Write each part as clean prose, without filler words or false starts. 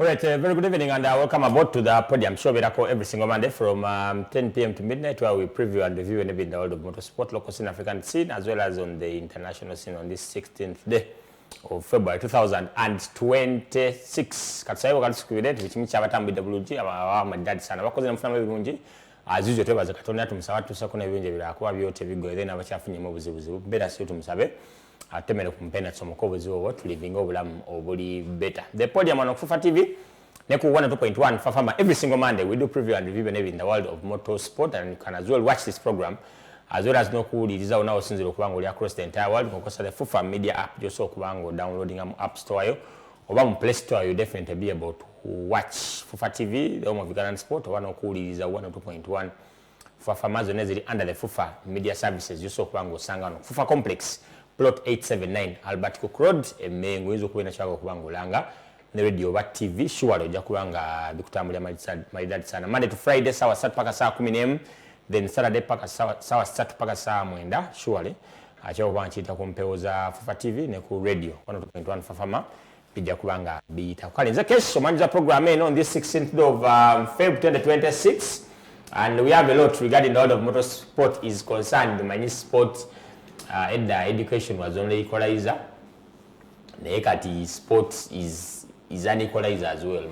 All right, very good evening and welcome aboard to the Podium show every single Monday from 10 p.m. to midnight, where we preview and review and in the world of motorsport, local scene, African scene, as well as on the international scene on this 16th day of February 2026. Katsayo kalisikwirete vichimicha abatambi WG abamadadi sana bakoze namufuna ebirungi azizo twebaza Katonda tumusaba tusakuna ebinje birakuba byote bigoye na bachafunye mu buzibuzi bera sio tumusabe atemere kumpenda tsomoko buzibo tulivinga obulamu obuli better. The Podium on Fufa TV Neku 102.1 Fafama every single Monday. We do preview and review in the world of motorsport, and you can as well watch this program as well as Noku Liza now since across the entire world. Because the Fufa media app just so kubango downloading app store or Play Store, you definitely be able to watch Fufa TV, the home of Ugandan sport, or Noku Liza 102.1 Fafama Zonezili under the Fufa media services. Just so kubango Sangano Fufa Complex plot 879 Albert Cook Road emengo kuina chako kubango langa ne radio ba TV shuwalo jakubanga bikutambulya maidadi sana Monday to Friday sawa 3 paka saa 10 then Saturday paka sawa 3 paka saa 9 shuwale acho kwanchita kumpeoza Fufa TV ne ku radio 102.1 Fafama bija kubanga biita kalinza kesho manza program on this 16th of February 2026, and we have a lot regarding the world of motorsport is concerned. The many sport and the education was only equalizer. The ekati sports is an equalizer as well.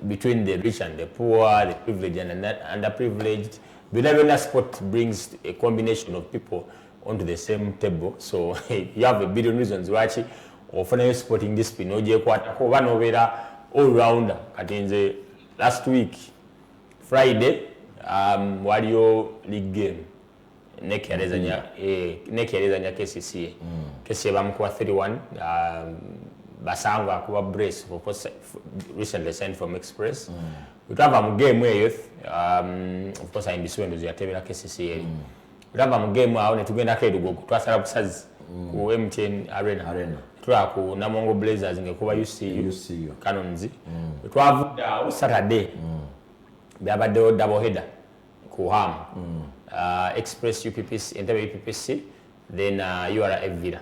Between the rich and the poor, the privileged and the underprivileged. But sport brings a combination of people onto the same table. So you have a billion reasons why often sporting discipline all rounder. Last week, Friday, Wario League game. Neki alezanya KCCA. KCCA bamkuwa 31 basangu akuwa brace for recently signed from Express. We have a game where youth of course I'm biswendo ziyatebera KCCA. We have a game where tugenda kedu go twasala busazi ku MTN Arena. Twa ku Namongo Blazers ngekuba UCU Canons. Twavuda Saturday. Byabadde double header ku Ham. Express UPPC, NTAMBI UPPC, then URF Villa.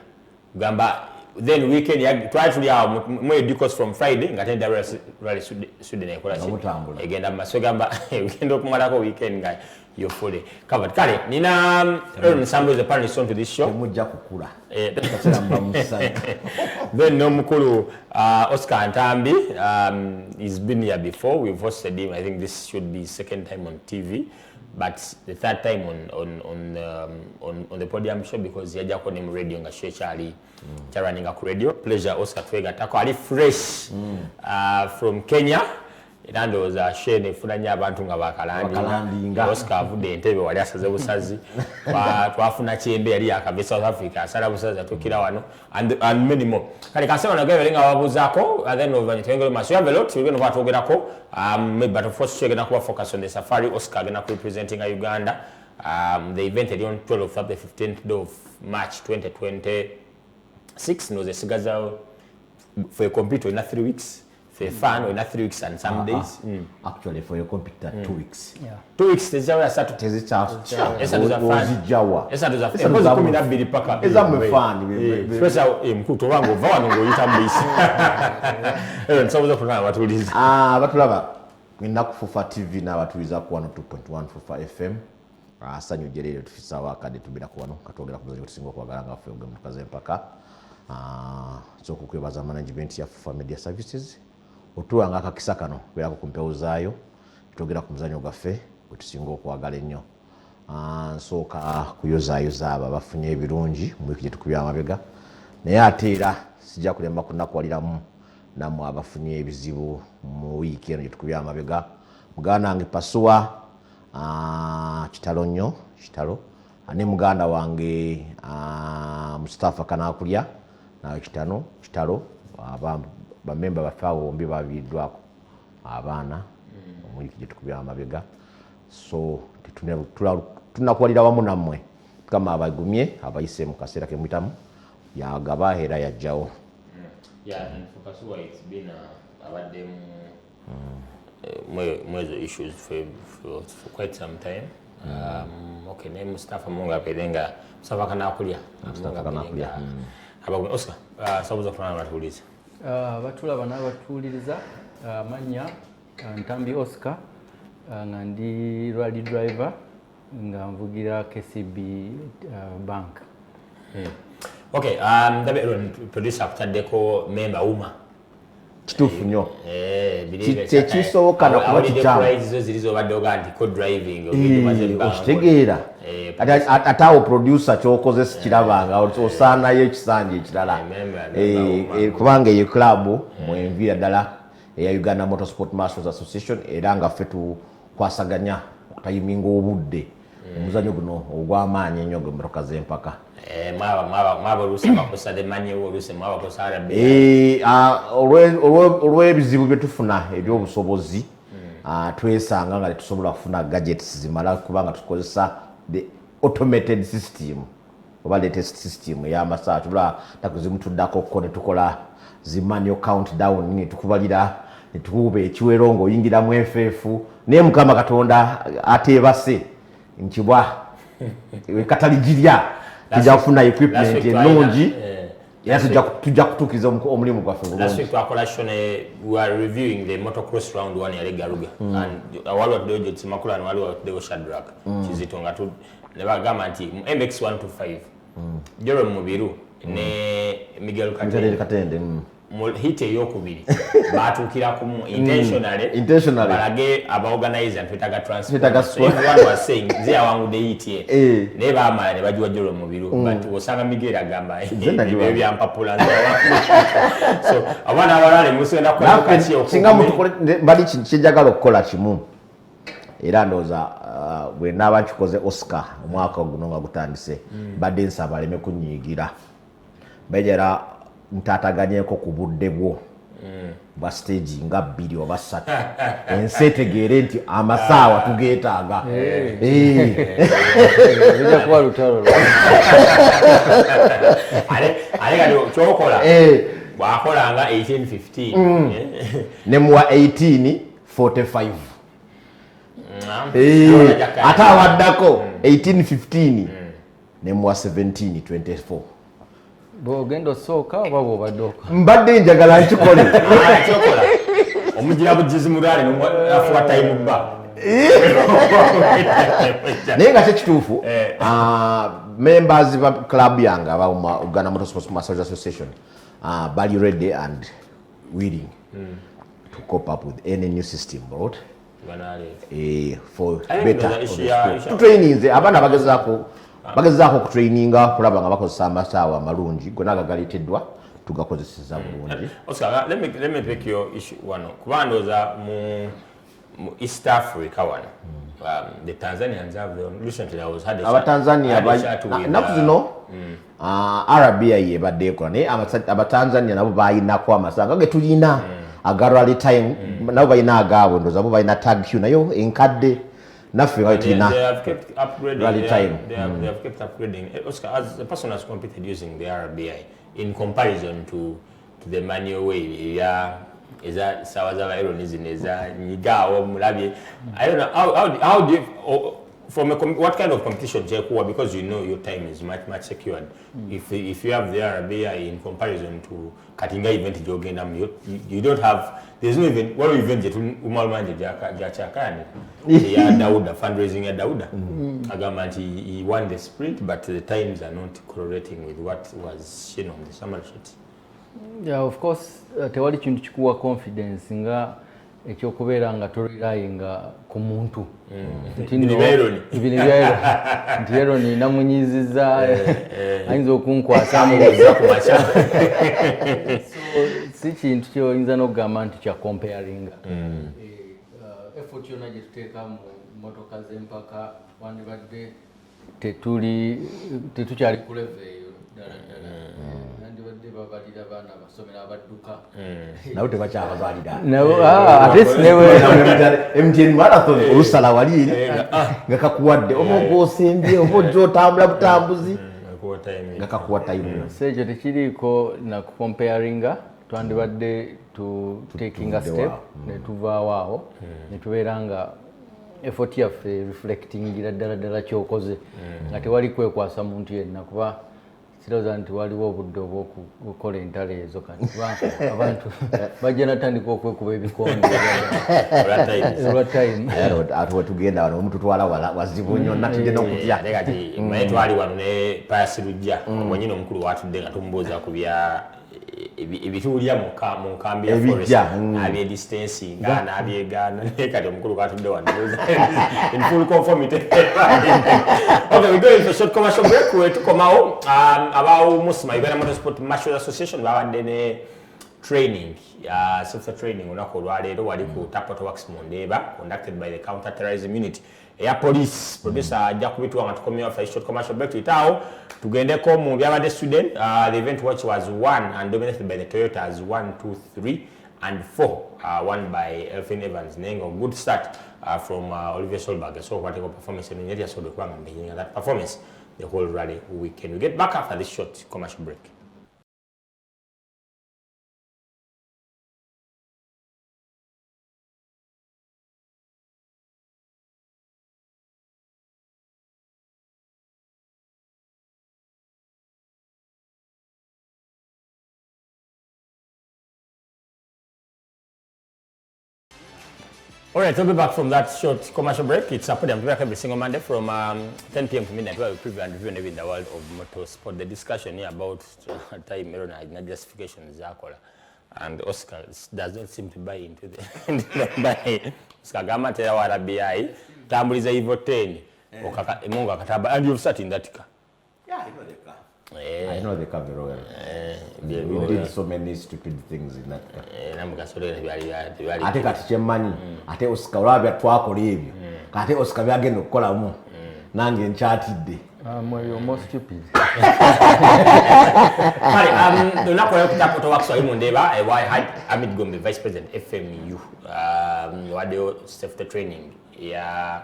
Gamba, then weekend, try to have more educos from Friday, and then rally Sudan. Again, I'm so gamba, weekend of Morocco weekend guy, you're fully covered. Kari, Nina, some of the panelists on to this show. Then no Mukulu, Oscar NTAMBI, he's been here before. We've hosted him. I think this should be second time on TV. But the third time on the Podium show because yaja ko nim radio nga shechali running a radio. Pleasure Oscar Twega tako ali fresh from Kenya. Irando was a shene funanya abantu nga bakalandi Oscar avude Entebbe wali asaze busazi twafuna chembe yali akabe South Africa asala busazi atokira wano and many more. Kali kasema na gabe nga wabuzako and then over the mass you have a lot we're going to togerako but of course we're going to focus on the safari. Oscar going to representing Uganda. The event is on 12th of the 15th of March 2026. No the sigaza for a computer in 3 weeks. For fun in 3 weeks and some days. Actually, for your computer, 2 weeks. Yeah. 2 weeks. There's a start to test out. Esa doza fun. Esa doza fun. Esa kumi na bili paka. Esa mfani. Special mkuto wangu vawa ngo yita mbisi. Nsoboza kuna watuliza. Batulaba. Ngina kufufa TV na batuliza ku 102.1 Fufa FM. Asanyu jerere tufisa wakade tubira ku wano katogera kubaza kusingo kwa garanga fwe ogemu tukaze mpaka. So kukwebaza management ya Fufa Media Services. Otuwanga akakisakano kwera kumpeuzayo kitogera ku muzanyo gaffe kutusinga okwagala ennyo nsooka kuyozayoza aba bafunye ebirungi mu wiki tukubya amabega naye ate era sijja kulemba kunakwaliramu namwe abafunye ebizibu mu wiki eno tukubya amabega muganda wange Pasuwa kitalo nnyo kitalo ne muganda wange Mustafa Kanakulya na kitalo bamemba bafawo bombi babiddwako abaana omwiki gye tukubya amabega so tunakwalira wamu nammwe kama abagumye abayise mu kaseera ke mwitamu yagaba era yajjawo. And for Pasuwa it's been about them major issues for quite some time. Okay, name Mustafa Munga Pedenga Mustafa Kanakulya. Oscar, sabuza kufana batuliza. Batula bana batuliriza Manya Ntambi Oscar nga ndi rally driver nga mvugira KCB bank. Okay, ndabe producer kutaddeko member uma kituufu nnyo kyekisoboka nakuba kikyamu zilizobadde oga nti co-driving okitegeera ate awo producer kyokoze sikirabanga osaanayo ekisanja ekirala kubanga eyo club mwenvira ddala eya Uganda Motorsport Marshals Association era nga ffe tukwasaganya okutayiminga obudde omuzannyo guno ogw'amaanyi ennyo gw'emmotoka z'empaka olw'ebizibu bye tufuna eby'obusobozi twesanga nga tetusobola kufuna gadgets zimala kubanga tukozesa the automated system oba latest system ey'amasaha tubula takuzimtuddako ko ne tukola zimanual countdown netukubalira netukuba ekiwero ng'oyingira mu FF naye Mukama Katonda ateebase nkibwa katali jirya tujja kufuna equipment ennungi era tujja kutuukiza omulimu gwaffe bulungi. Last week twakola show ne we are reviewing the motocross round 1 ya Legaruga and waliwo tuddeyo Tsimakula ne waliwo tuddeyo Shadrack Kizito nga ne bagamba nti MX 125 Jerome Mubiru ne Miguel Katende hit eyokubiri batuukira kumu intentionally balage abaorganizer mpitaga transport so everyone was saying they awangudde hit ye ne baamala ne bajiwa Jerome Mubiru but osanga Miguel agamba ebyo byampapula so abana abalale musenda kwa kati singa mutukole bali kinjagala okukola kimu era ndoza bwe naba nkikoze Oscar omwaka guno nga gutandise badde nsaba baleme kunyigira bejera ntataganyeko ku budde bwo bwa stage nga 2 oba 3 ensi etegeere nti amasaawa tugeetaaga bijja kuba lutalo ale kati kyokola bwakolanga 1815 ne muwa 1845 ate awaddako 1815 ne muwa 1724 bw'ogenda osooka oba bw'obaddeoka mbadde njagala nkikole kyokola omugira bugizi mulwale nafuwa time bba naye nga kyekituufu members ba club yange aba Uganda Motorsport Marshals Association bali ready and willing to cope up with any new system brought for better trainings abana bagezaako okutraininga kulaba nga bakozesa amasaawa amalungi gonna agagaleteddwa tugakozeseza bulungi. Oscar, let me pick your issue one. Kuba ndooza mu East Africa wano the Tanzanians have their recently I was had a Tanzania naku zino Arabia yebadde ekola naye Abatanzania nabo bayinako amasanga ge tulina aga rally time nabo bayina agaabwe ndooza bo bayina tag queue nayo enkadde naffe nga tulina rally time. They have kept upgrading. Oscar, as a person has competed using the RBI in comparison to the manual way, is that Sawazawa Ironism is Niga or Mulabi? I don't know how do you what kind of competition because you know your time is much secured. If you have the RBI in comparison to Katinga event you don't have, there's no event what event umalmanje jachakani ya Dauda fundraising ya Dauda agamanti he won the sprint but the times are not correlating with what was shown on the summary sheet. Yeah, of course tewali kintu kikuwa confidence nga ekyokubeera nga tolirayinga ku muntu nti rero namunyiziza ayinza okunkwasa mubuuza ku makya si kintu kyoyinza n'okugamba nti kya comparinga effort yonna gye tuteeka mu motoka z'empaka wandibadde tetukyali ku level eyo ddala nandibadde babalira baana basomera abadduka nabo tebakyabazalira MTN marathon olusala wali nga kakuwadde oba ogosembye oba ojja otambula butambuzi nga kakuwa time so ekyo tekiriiko na comparinga twandibadde taking a step ne tuvaawo awo ne tubeera nga effort yaffe reflectingira ddala ddala kyokoze nga tewali kwekwasa muntu yenna kuba sirowooza nti waliwo obudde obw'okukola entalo ezo kati abantu bajja natandika okwekuba ebikonde olwa time ate wetugenda wano omututwala wazibu nnyo natudde n'okutya kati manye twali wano ne Payasirujja omwenyini omukulu watudde nga tumubuuza ku bya ebituulya mu nkambi ya forest abyedistancing n'abyegaana naye kati omukulu katudde wano in full conformity. Okay, we go into a short commercial break. Wetukomawo aba UMSMA Uganda Motorsport Marshals Association babadde ne training safety training olunaku olwaleero wali ku Tapoto Works Mundeeba conducted by the Counter Terrorism Unit eya police. Producer ajja kubituwa nga tukomyewo after a short commercial break. Tuyitaawo tugendeko mu byabadde student. The event watch was won and dominated by the Toyotas 1, 2, 3 and 4 won by Elfin Evans. Nengo good start from Olivier Solberg. So what a performance in the area, so the beginning of that performance the whole rally weekend. We get back after this short commercial break. All right, we'll be back from that short commercial break. It's a Podium back every single Monday from 10 p.m. to midnight, where we preview and review in the world of motorsport. The discussion here about time, not justification, Zakola, and Oscar does not seem to buy into the Oscar Gama tell what BI, Tambuliza Evo 10, Monga Kataba, and you've sat in that car. Yeah, I know the car. I know the car very well. We did so many stupid things in that car. Ate kati kyemmanyi ate Oscar olwabya twakola ebyo kati Oscar byagenda okukolamu nange nkyatidde. You're more stupid. Lunaku olwo Tapoto Works wali Mundeeba Amid Gombe, Vice President FMU, waddeyo safety training ya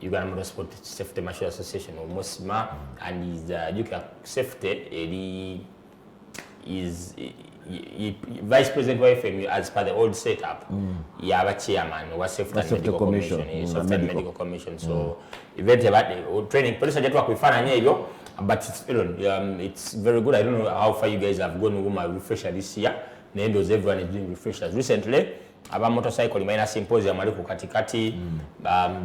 Uganda Motorsport Safety Marshals Association UMSMA, and his UK safety is Vice President of FMU as per the old setup. Yaba chairman was Safety and Medical Commission, Safety and Medical Commission. So event about training police ajatwa kuifanya hivyo, but it's very good. I don't know how far you guys have gone with my refresher this year. Nendos everyone is doing refreshers recently. Aba motorcycle minor symposium wali ku katikati.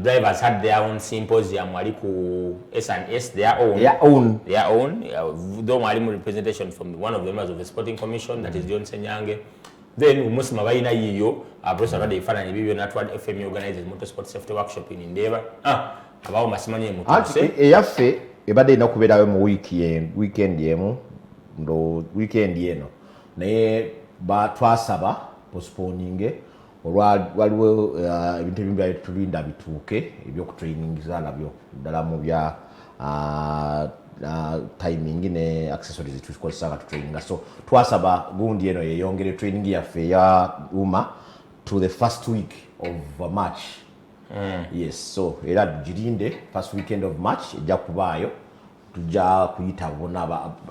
Drivers had their own symposium wali ku S&S their own. Though mwalimu representation from one of the members of the sporting commission, that is John Senyange. Then UMSMA bayina yiyo abrosa rade ifananye bibyo natwad FMU organized motorsport safety workshop in Endeavour. Abawo masimanye mutuse eyaffe ebadde ina kubeerayo mu weekend yemu ndo weekend yeno naye twasaba postponing waliwo ebintu ebimu byali tulinda bituuke ebyokutrainingiza nabyo ddala mu bya timing ne accessories tukozesa nga tutraininga. So twasaba gundi eno yeyongere training yaffe ya UMA to the first week of March. Yes, so era tugirinde first weekend of March ejja kubaayo, tujja kuyita bonna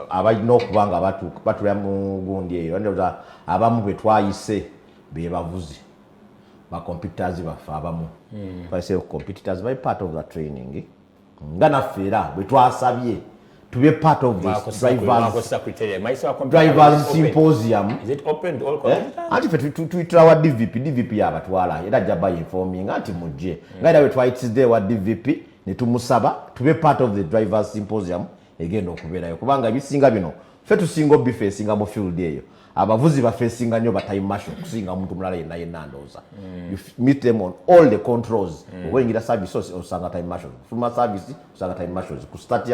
abalina okuba nga batula mu gundi eyo. Abamu bwe twayise be bavuzi ba computers baffe abamu twayise computers by part of the training nga naffe era bwe twasabye tube part of this drivers symposium. Is it open to all competitors? Anti fe tuyitira wa DVP yabatwala era ajja by informing anti mujje nga era bwe twayitidde wa DVP ne tumusaba tube part of the drivers symposium egenda okubeerayo kubanga ebisinga bino fe tusinga obifeesinga mu field eyo. Abavuzi bafeesinga nnyo ba time marshal kusinga muntu mulala yenna ndowooza. You meet them on all the controls. Obweyingira service osanga time marshal, fuluma service osanga time marshals, ku start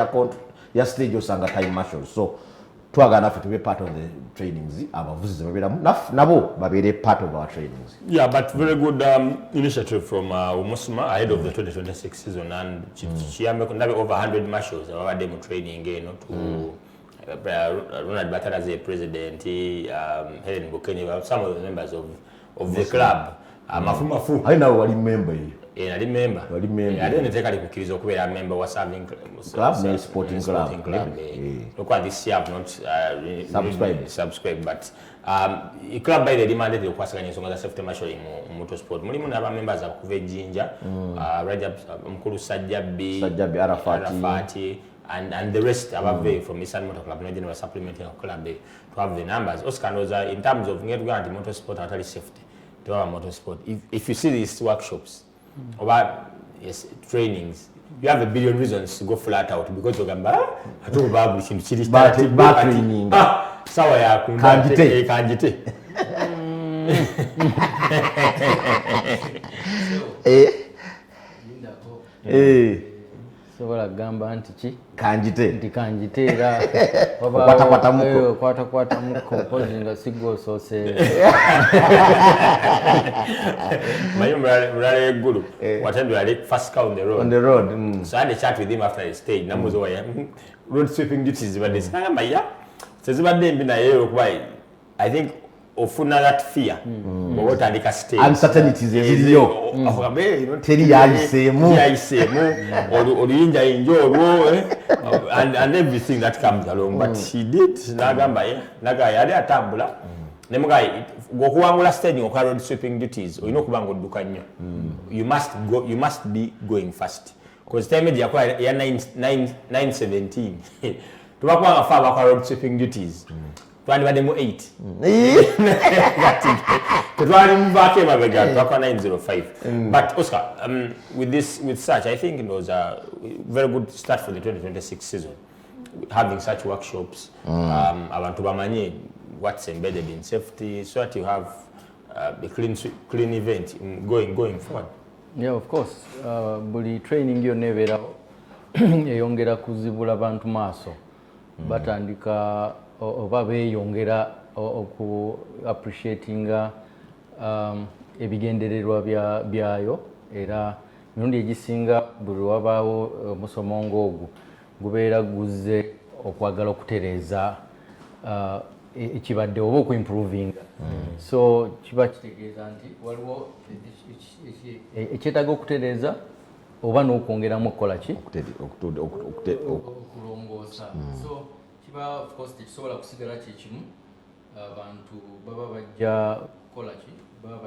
ya stage osanga time marshals. So twagala naffe tube part of the trainings abavuzi babeeramu nabo babeere part of our trainings. Yeah, but very good initiative from UMSMA ahead of the 2026 season, and kiyambe kundabe over 100 marshals ababadde mu training eno to Ronald Batara as a president, Helen Bukenyi, some of the members of the club. Mafu. I know what member. I remember. I didn't take a kukizo kuwa member was serving club, sporting club. Look at this year, not subscribe, but the club by the demanded the kwasanya songa safety marshal in motorsport. Mulimu na members of Kuve Jinja, Rajab Mkulu Sajabi Arafati. and the rest above there from Eastern Motor Club, no general supplementing club there, to have the numbers. Also, in terms of motorsport and safety, to have motorsport. If you see these workshops about trainings, you have a billion reasons to go flat out because you're going to training. Sawa ya kanjite. Sobola gamba nti ki kanjite nti kanjite era kwata muko pozi nga sigo sose mayo mrale guru watendo ali first car on the road. So I had a chat with him after the stage namuzo wa road sweeping duties but this maya sezibadde mbina yero kuba I think ofuna that fear what andika stage uncertainties eziliyo teri yalisemu oluyinja injoro and everything that comes along but she did nagamba naga yali atambula nemugai gokuwangula stage okwa road sweeping duties oyino kubanga odduka nnyo you must be going fast because time yakwa ya 917 tubakwanga fa kwa road sweeping duties twandibadde mu 8 twali mubake mabega twakwa 905 but Oscar with such I think it was a very good start for the 2026 season having such workshops abantu bamanye what's embedded in safety so that you have a clean event going forward. Yeah, of course buli training yonna ebeera eyongera kuzibula abantu maaso batandika oba beeyongera oku appreciatinga ebigendererwa byayo era mirundi egisinga buli wabaawo omusomo ng'ogwo gubeera guzze okwagala okutereeza ekibadde oba okuimprovinga so kiba kitegeeza nti waliwo ekyetaaga okutereeza oba n'okwongeramu okukola ki okulongoosa so kiba of course tekisobola kusigala kyekimu abantu baba bajja kukola ki baba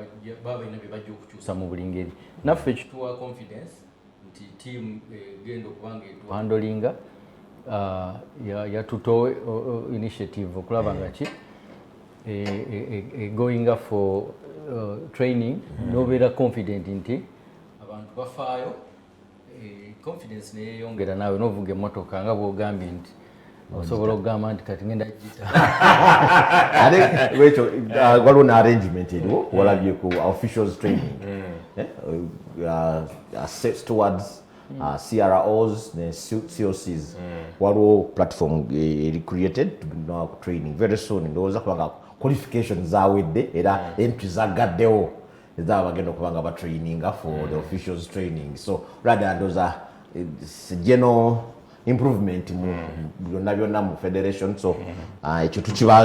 balina bye bajja okukyusa mu buli ngeri naffe kituwa confidence nti team genda okubanga etuhandolinga yatutowe initiative okulaba nga ki going for training nobeera confident nti abantu bafaayo confidence neyeyongera naawe novuga emmotoka nga bwogambye nti osobola okugamba nti kati ngenda gita ate lwekyo waliwo n'arrangement eriwo walabyeko officials training stewards CROs ne COCs waliwo platform eri created training very soon ndowooza kubanga qualification zawedde era entry zagaddewo ezaba bagenda okubanga batraininga for the officials training so rather ndowooza general improvement mu byonna mu federation so ekyo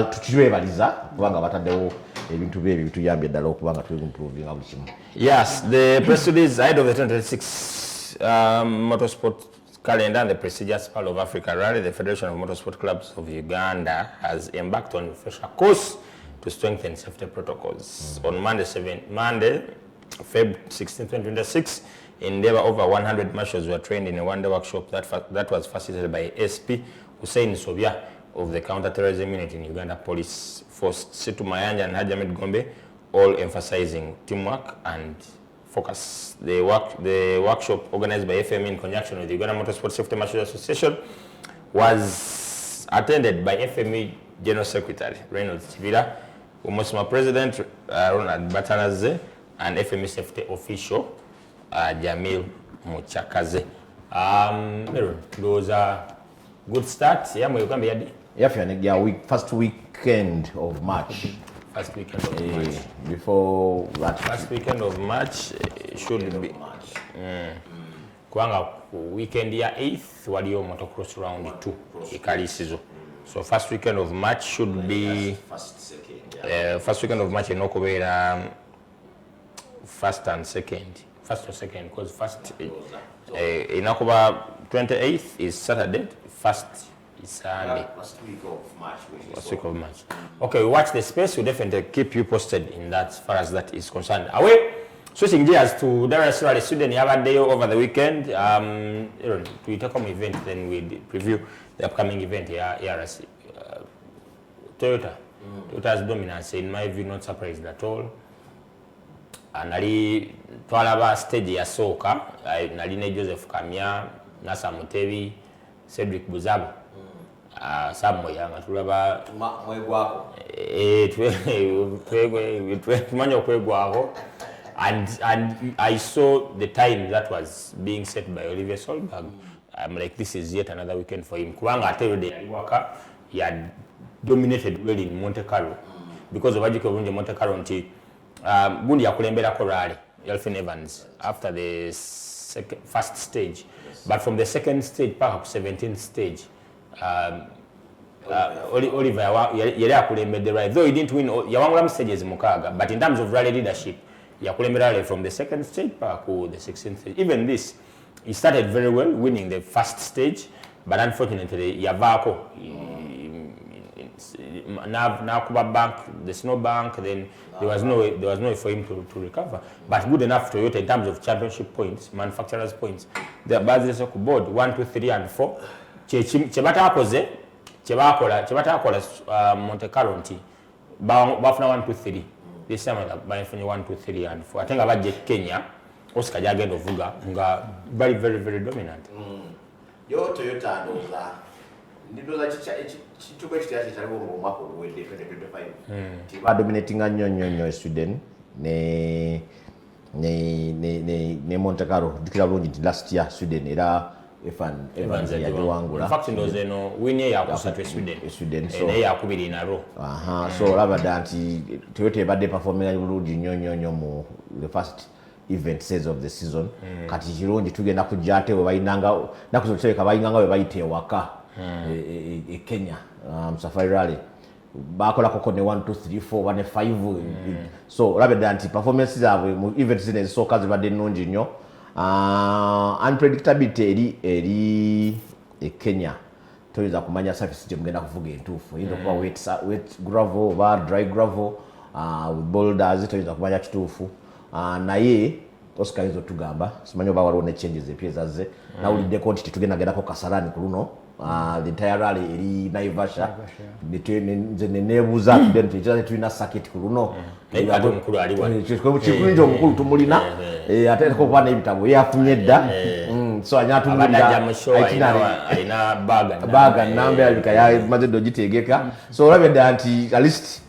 tukibeebaliza kubanga bataddewo ebintu byebyo bituyambye ddala okubanga tuimprovinga buli kimu. Yes, the press release ahead of the 2026 motorsport calendar and the prestigious Pearl of Africa Rally, the Federation of Motorsport Clubs of Uganda has embarked on a refresher course to strengthen safety protocols. On Monday, Feb 16, 2026, in Endeavour, over 100 marshals were trained in a one-day workshop that was facilitated by SP Hussein Sobia of the Counter-Terrorism Unit in Uganda Police Force, Situ Mayanja and Hajamed Gombe, all emphasizing teamwork and focus. The workshop organized by FME in conjunction with the Uganda Motorsport Safety Marshals Association was attended by FME General Secretary Reynolds Chibira, UMSMA President Ronald Batanaze, and FME Safety Official Jamil Muchakaze. Those are good starts. Yeah, first weekend of March. First weekend of March. Before that. First weekend of March should be. Kuanga weekend ya 8th waliyo motocross round 2 ikali season. So first weekend of March should be first weekend of March inokobera first and second. First or second, because first inakoba 28th is Saturday, first is Sunday. First week of March. First week of March. Okay, we watch the space. We'll definitely keep you posted in that as far as that is concerned. Away Switching gears to WRC Rally Sweden yabaddeyo over the weekend. We take home event, then we preview the upcoming event here RC. Toyota's dominance, in my view, not surprised at all. Nali twalaba stage ya soka, nali ne Joseph Kamya, Nasa Mutebi, Cedric Buzabu. Samuel yanga tulaba mwegwako tumanya okwegwako, and I saw the time that was being set by Olivier Solberg. I'm like, this is yet another weekend for him. Kubanga ate yaliwaka, he had dominated well in Monte Carlo because of Ajiko Bunje Monte Carlo nti gundi yakulemberako rally Elfyn Evans after the first stage, but from the second stage back to 17th stage Oliver yali akulembedde rally, though he didn't win, yawangulamu stages mukaga, but in terms of rally leadership yakulembera rally from the second stage back to the 16th stage. Even this, he started very well, winning the first stage, but unfortunately yavako nakuba bank, the snow bank, then there was no way for him to recover. But good enough Toyota in terms of championship points, manufacturers points. The basis of board 1, 2, 3 and 4. Chebatakoze chebatakola Monte Carlo nti bafuna 1, 2, 3. This time bafunye 1, 2, 3 and 4. Atenga baje Kenya Oscar jagendo vuga nga very very dominant. Yo Toyota ndoza chituko chityache chaliwo mu mwaka ogwedde 2025 badominatinga nnyo Sweden ne Monte Carlo dikira bulungi nti last year Sweden era Evans yajiwangula. In fact ndoze no winye yakusatwe Sweden so yakubiri na ro so labada nti Toyota ebadde performing bulungi nnyo mu the first event says of the season kati kirungi tugenda kujja ate we bayinanga nakuzotereka bayinganga we bayite waka Kenya Safari Rally bakola koko ne 1, 2, 3, 4, 1, 5 so rabeda anti performances zaabwe mu events zine soka zibadde nnungi nnyo. Unpredictability eri Kenya toyinza kumanya surface gye mugenda kuvuga entuufu yinza kuba wet gravel oba dry gravel boulders toyinza kumanya kituufu naye Oscar izo tugamba simanyi oba waliwo ne changes epiezazze nawuliddeko nti titugendako Kasarani ku luno the entire rally eri Naivasha nze nebuuza tudde nti tulina circuit ku luno kikulinja omukulu tumulina ate kuba n'ebitabo yafunye dda so alina baga namba yabika yamaze dde ogitegeka so olabye dda nti at least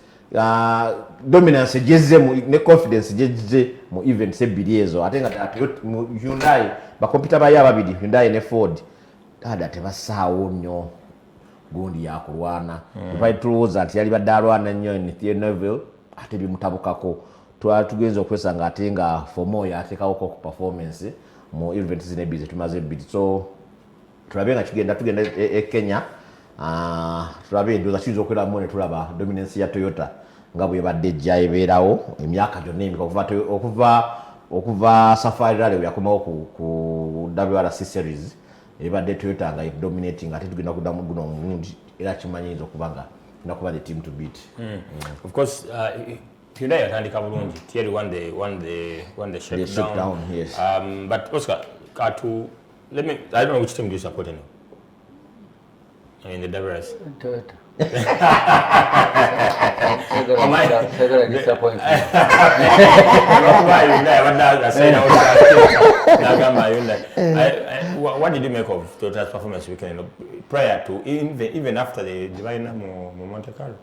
dominance jezze ne confidence jezze mu events ebbiri ezo ate nga mu Hyundai bakompita bayo ababiri Hyundai ne Ford tada tebasaawo nnyo gundi yakulwana tulowooza nti yali badde alwana nnyo Thierry Neuville ate bimutabukako tugenza okwesanga ate nga Fomoya ateekawoko ku performance mu events zino ebbiri tumaze ebbiri so tulabe nga tugenda Kenya tulabe ndoza kiyinza okweramu ne tulaba dominance ya Toyota nga bwe badde ejja ebeerawo emyaka gyonna emika okuva Safari Rally yakomawo ku WRC series ebadde Toyota nga dominating ate tugenda kudamu guno omulundi era kimanyiiza okuba nga nakuba the team to beat. Of course Hyundai yatandika bulungi. Thierry won the shakedown. Yes. But Oscar, I don't know which team do you support anyway? In the WRC. Toyota. What did you make of Toyota's performance weekend prior to even after the divine Monte Carlo?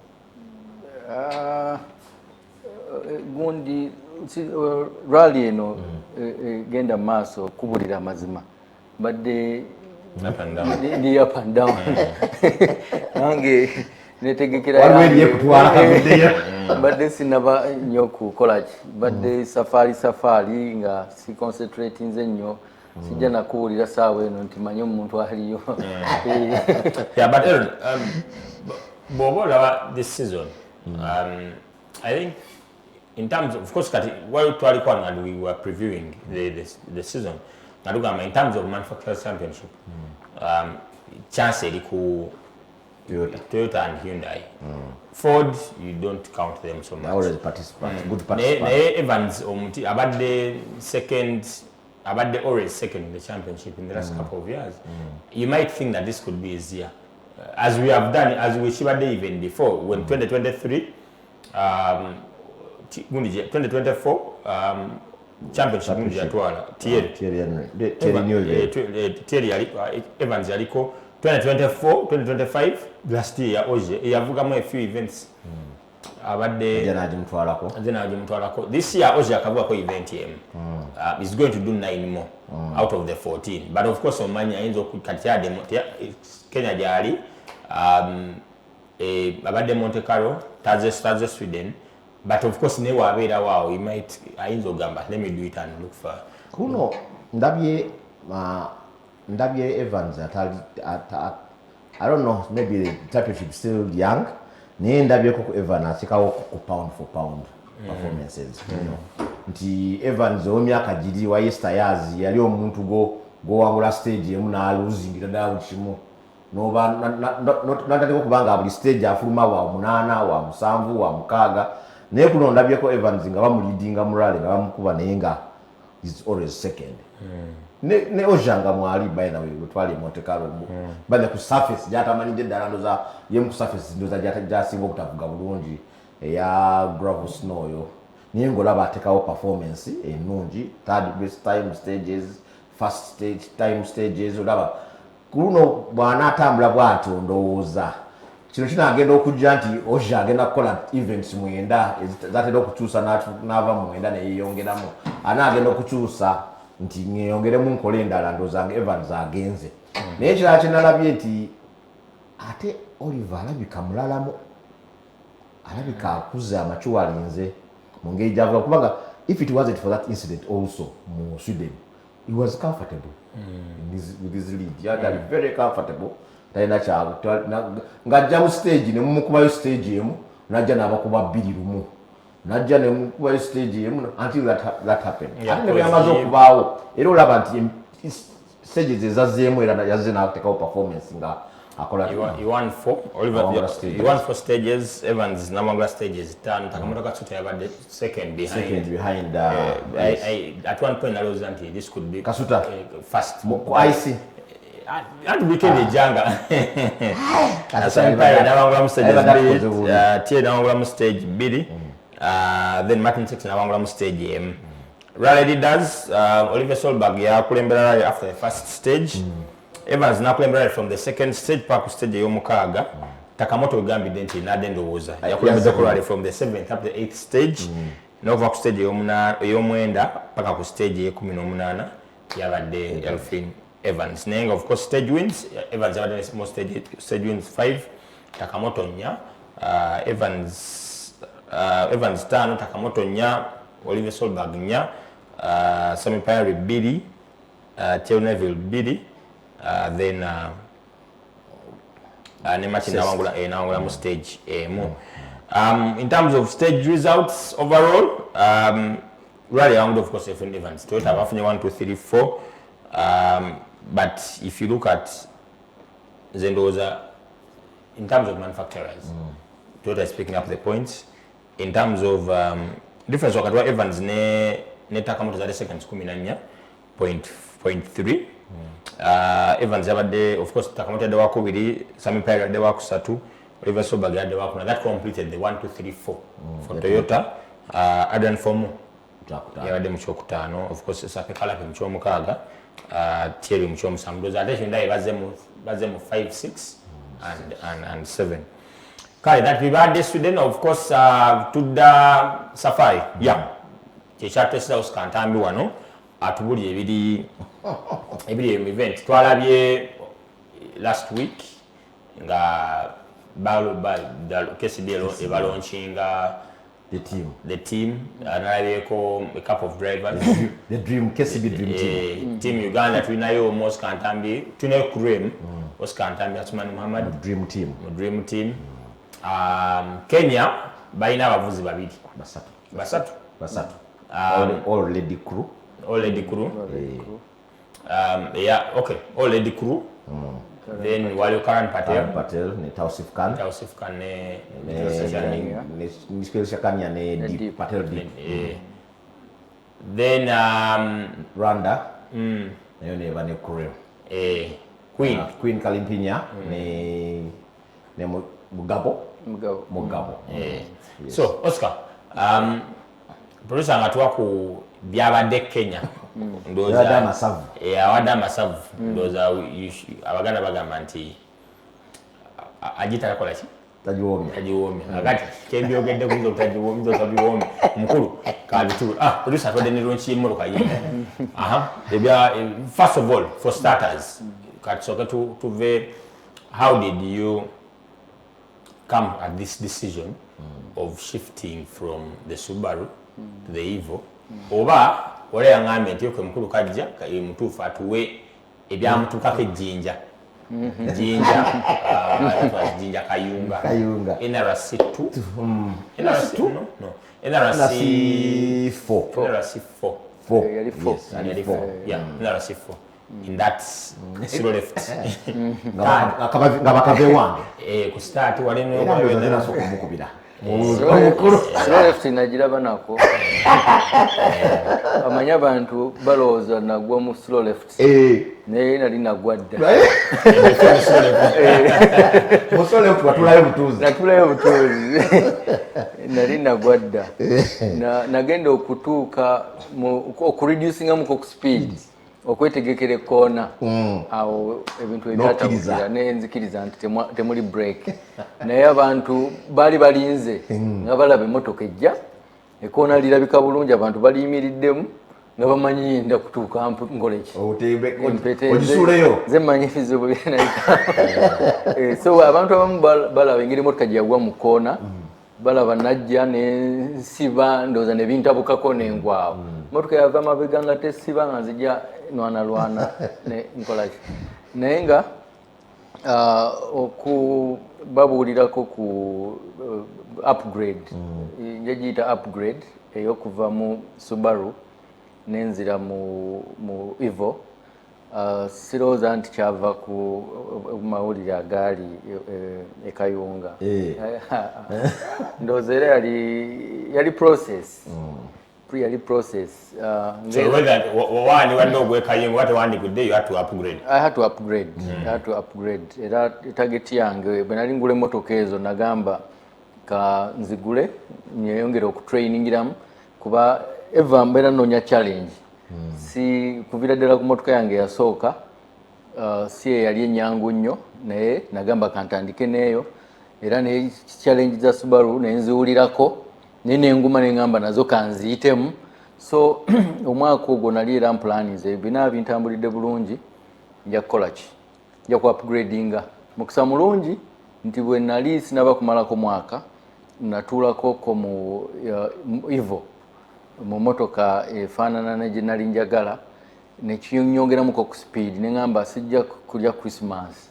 Gundi rally eno genda maaso kubulira mazima badde up and down. The up and down. Nange netegekera waliwe kutwala kabudde but this never nyoku college but the safari nga si concentrating nnyo sijja nakuwulira saawa eno nti manyi omuntu aliyo. Yeah, but Aaron, Bobo this season, I think in terms of course while and we were previewing the season, in terms of manufacturers championship, chance Toyota and Hyundai. Ford, you don't count them so much. They always participants, good participants. Evans always second in the championship in the last couple of years. You might think that this could be easier. As we have done, as we Shibade even before, when 2023, 2024, championship Evans yaliko 2024 2025 last year oje yavugamu a few events abadde ajimutwalako this year oje akavuga ko event is going to do 9 more out of the 14, but of course omanyi ayinza okukatya Kenya jali abadde Monte Carlo Thursday Sweden. But of course, never aware wow, you might let me do it and look for. Kuno ndabye Evans I don't know, maybe the championship is still young. Niye ndabye ko Evans asikawo pound for pound performances. Nti Evans omyaka giri wa years yali omuntu go wabula stage emu na losing dada uchimu. Noba natandika kubanga buli stage afuluma wa 8 wa 7 wa 6. Naye kuno ndabyeko Evans nga bamuleadinga murale nga bamukuba naye nga is always second. Ne ojanga mwali by the way twali Monte Carlo bale ku surface jatamanije dalando za yemu ku surface ndoza jasinga okutavuga bulungi ya gravel snow yo niye ngolaba atekawo performance enungi third best time stages first stage time stages olaba kuno bwana atambula bwati ndowooza kino kinagenda okujja nti oja agenda kukola events mwenda zatera okukyusa n'ava mwenda neyeyongeramu anaagenda okukyusa nti ngeyongeremu nkole endala ndozange Evans agenze naye ekirala kyenalabye nti ate Oliver alabika mulalamu alabika akuze amakiwalinze mu ngeri gyavuga kubanga if it wasn't for that incident also mu Sweden he was comfortable with his lead. He very comfortable. Taina chago ngajja mu stage ne mumukubayo stage emu najja nabakuba 2 lumu najja ne mumukubayo stage emu until that happened. Ate byamazo kubaawo era olaba nti stages ezazeemu era yazze n'ateekawo performance nga akola he won 4 Oliver he won 4 stages. Evans namangula stages 5 Takamoto Katsuta yabadde second behind at one point I was anti this could be Kasuta first IC and weekend ejanga Asampire namangula stage 2 tie namangula stage 2 then Martin Six namangula stage M Rally leaders Oliver Solberg yakulembera after the first stage. Evans nakulembera from the second stage paka stage y'omukaaga Takamoto gambide nti nadendowooza yakulembera ko from the 7th up the 8th stage nova ku stage y'omwenda paka ku stage ye18 yabadde Elfin Evans naye of course stage wins Evans yabadde most stage wins 5 Takamoto 4 Evans 5 Takamoto 4 Oliver Solberg 4 Sami Payari 2 Theo Neville 2 then Martin nawangula mu stage in terms of stage results overall rally round of course Evans Toyota bafunye 1 2 3 4 but if you look at Zendoza in terms of manufacturers Toyota is picking up the points in terms of difference wakati wa Evans ne Takamoto za seconds 14.3 Evans yabadde of course Takamoto yadde wako 2 Sami Payari yadde wako 3 Oliver Solberg yadde wako that completed the 1 2 3 4 for Toyota. Adrian Fomu yabadde mu kyokutaano of course Sape Kalape mu kyomukaaga Thierry mu kyomusanvu ate Hyundai bazze mu 5 6 and 7 kale that bibadde Sweden of course tudda Safari kyekyatesera Oscar Ntambi wano atubuli ebiri event twalabye last week nga KCB ebalanchinga the team analabeko a couple of drivers the dream KCB dream team Uganda tulinayo Oscar Ntambi tulinayo Kurem Oscar Ntambi Asmani Muhammad dream team Kenya balina abavuzi babiri basatu all lady crew all lady crew all lady crew then waliyo Karan Patel ne Tausif Khan ne Nispel Shakanya ne Deep Patel Deep. Then Rwanda nayo ne bane Kureo. Queen Kalimpinya ne Mugabo. Yes. So Oscar, producer ngatuwa ku byabadde Kenya ndoza awada masavu ndoza abaganda bagamba nti ajita akola ki tajiwomya agati kebyogedde kuzo tajiwomya ndoza biwomya mukulu kabitulu producer twende ne launch y'emmoloka yinga ebya first of all for starters katsoka tuve how did you come at this decision of shifting from the Subaru to the Evo oba wale yangamye nti okwe mukulu kajja mutuufu atuwe ebyamutuukako ejjinja jinja kayunga NRC2 NRC4 in that zero left ngabakave wange ku start walino kumukubira zero left najiraba nako amanya abantu balowooza nagwa mu slow left naye nali nagwadda natulayo butuuzi nali nagwadda nagenda okutuuka okureducingamu ku speed okwetegekera ekkoona awo ebintu ebyatabukira nenzikiriza nti temuli break naye abantu baali balinze nga balaba emmotoka ejja ekkoona lirabika bulungi abantu baliyimiriddemu nga bamanyi nda kutuuka nkoleki ze manyi ebizibu byenayita so abantu abamu balaba engeri emmotoka gyeyagwa mu kkoona balaba najja nensiba ndowooza nebintabukako nengwawo motoka yava amabega nga tesiba nga nzija lwana nkolaki naye nga babuulirako ku upgrade njagiyita upgrade ey'okuva mu Subaru nenzira mu Evo sirowooza nti kyava ku mawulire agaali ekayunga ndowooza era yali process yali process so whether wani wano gwekayunga what one good day you had to upgrade I had to upgrade era target yange bwe nali ngula emmotoka ezo nagamba ka nzigule nyeyongera okutrainingiramu kuba eva mbeera noonya challenge si kuvira ddala ku motoka yange yasooka si eyali enyangu nnyo naye nagamba kantandike neeyo era naye challenge za Subaru nenziwulirako naye nenguma nengamba nazo kanziyitemu so omwaka ogwo nali era mpulanize bina bintambulidde bulungi nja kukola ki nja ku upgradinga mukisa mulungi nti bwe nali sinaba kumalako mwaka natuulako mu Evo mu motoka efaanana ne gye nali njagala nekinyongeramuko ku speed nengamba sijja kulya Christmas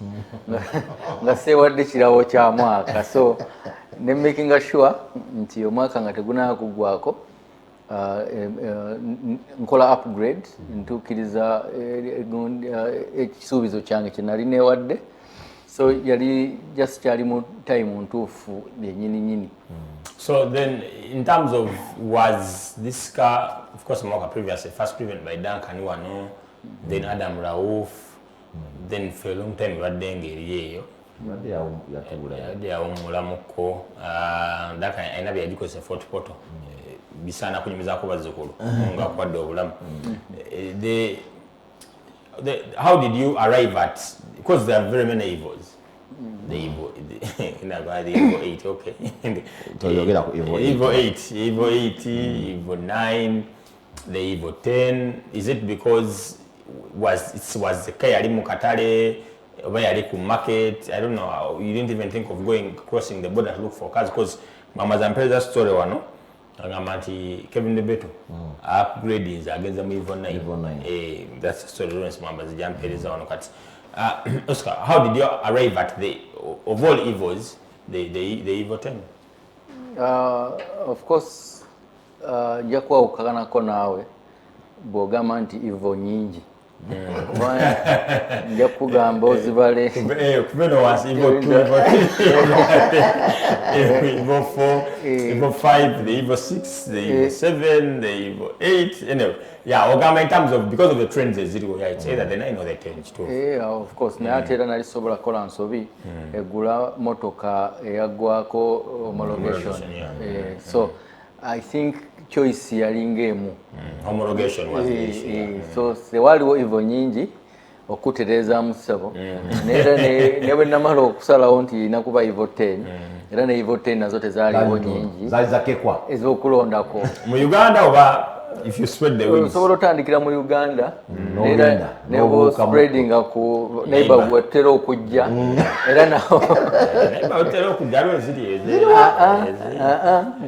nga seewadde kirawo kya mwaka so ne making sure nti omwaka nga tegunaa kugwako nkola upgrade ntuukiriza ekisuubizo kyange kye nali neewadde so yali just kyali mu time ntuufu yennyini. So then, in terms of, was this car, of course, Mocha previously, first driven by Duncan Iwano, then Adam Raouf, then for a long time, we had Dengue, they are Mulamuko, that kind of idea because a Fort Poto, Bisana Kunimizako Bazukulu, Munga how did you arrive at, because there are very many Evos. The Evo 8, okay. Evo 8, Evo 9, the Evo 10. Is it because was the car yali mukatale, where yali ku market? I don't know. You didn't even think of crossing the border to look for cars because Mama Zampeza's story wano. Angamati Kevin Debeto upgrading against the Evo 9. That's the story. Mama Zampeza's wano kati. Oscar, how did you arrive at of all Evos, the Evo 10? Of course, jakuwa ukakanako nawe bw'ogamba nti Evo nyingi nja kugamba ozibale kubeno was Evo 2, Evo 4, Evo 5, the Evo 6, the Evo 7, the Evo 8, anyway. Yeah, Ogama in terms of, because of the trends, it's either the 9 or the 10. Yeah, of course. Naye ate era nali sobola kola nsobi egula motoka eyagwako homologation. So I think choice yalinga emu. Homologation was the issue. So sewaliwo Evo nyingi okutereezaamu ssebo neera ne bwe namala okusalawo nti irina kuba Evo 10 era ne Evo 10 nazo tezaaliwo nyingi ez'okulondako mu Uganda oba if you spread the wings osobola otandikira mu Uganda nebo spreading ku neighbor bwetera okujja era nawo neighbor bwetera okujja lweziri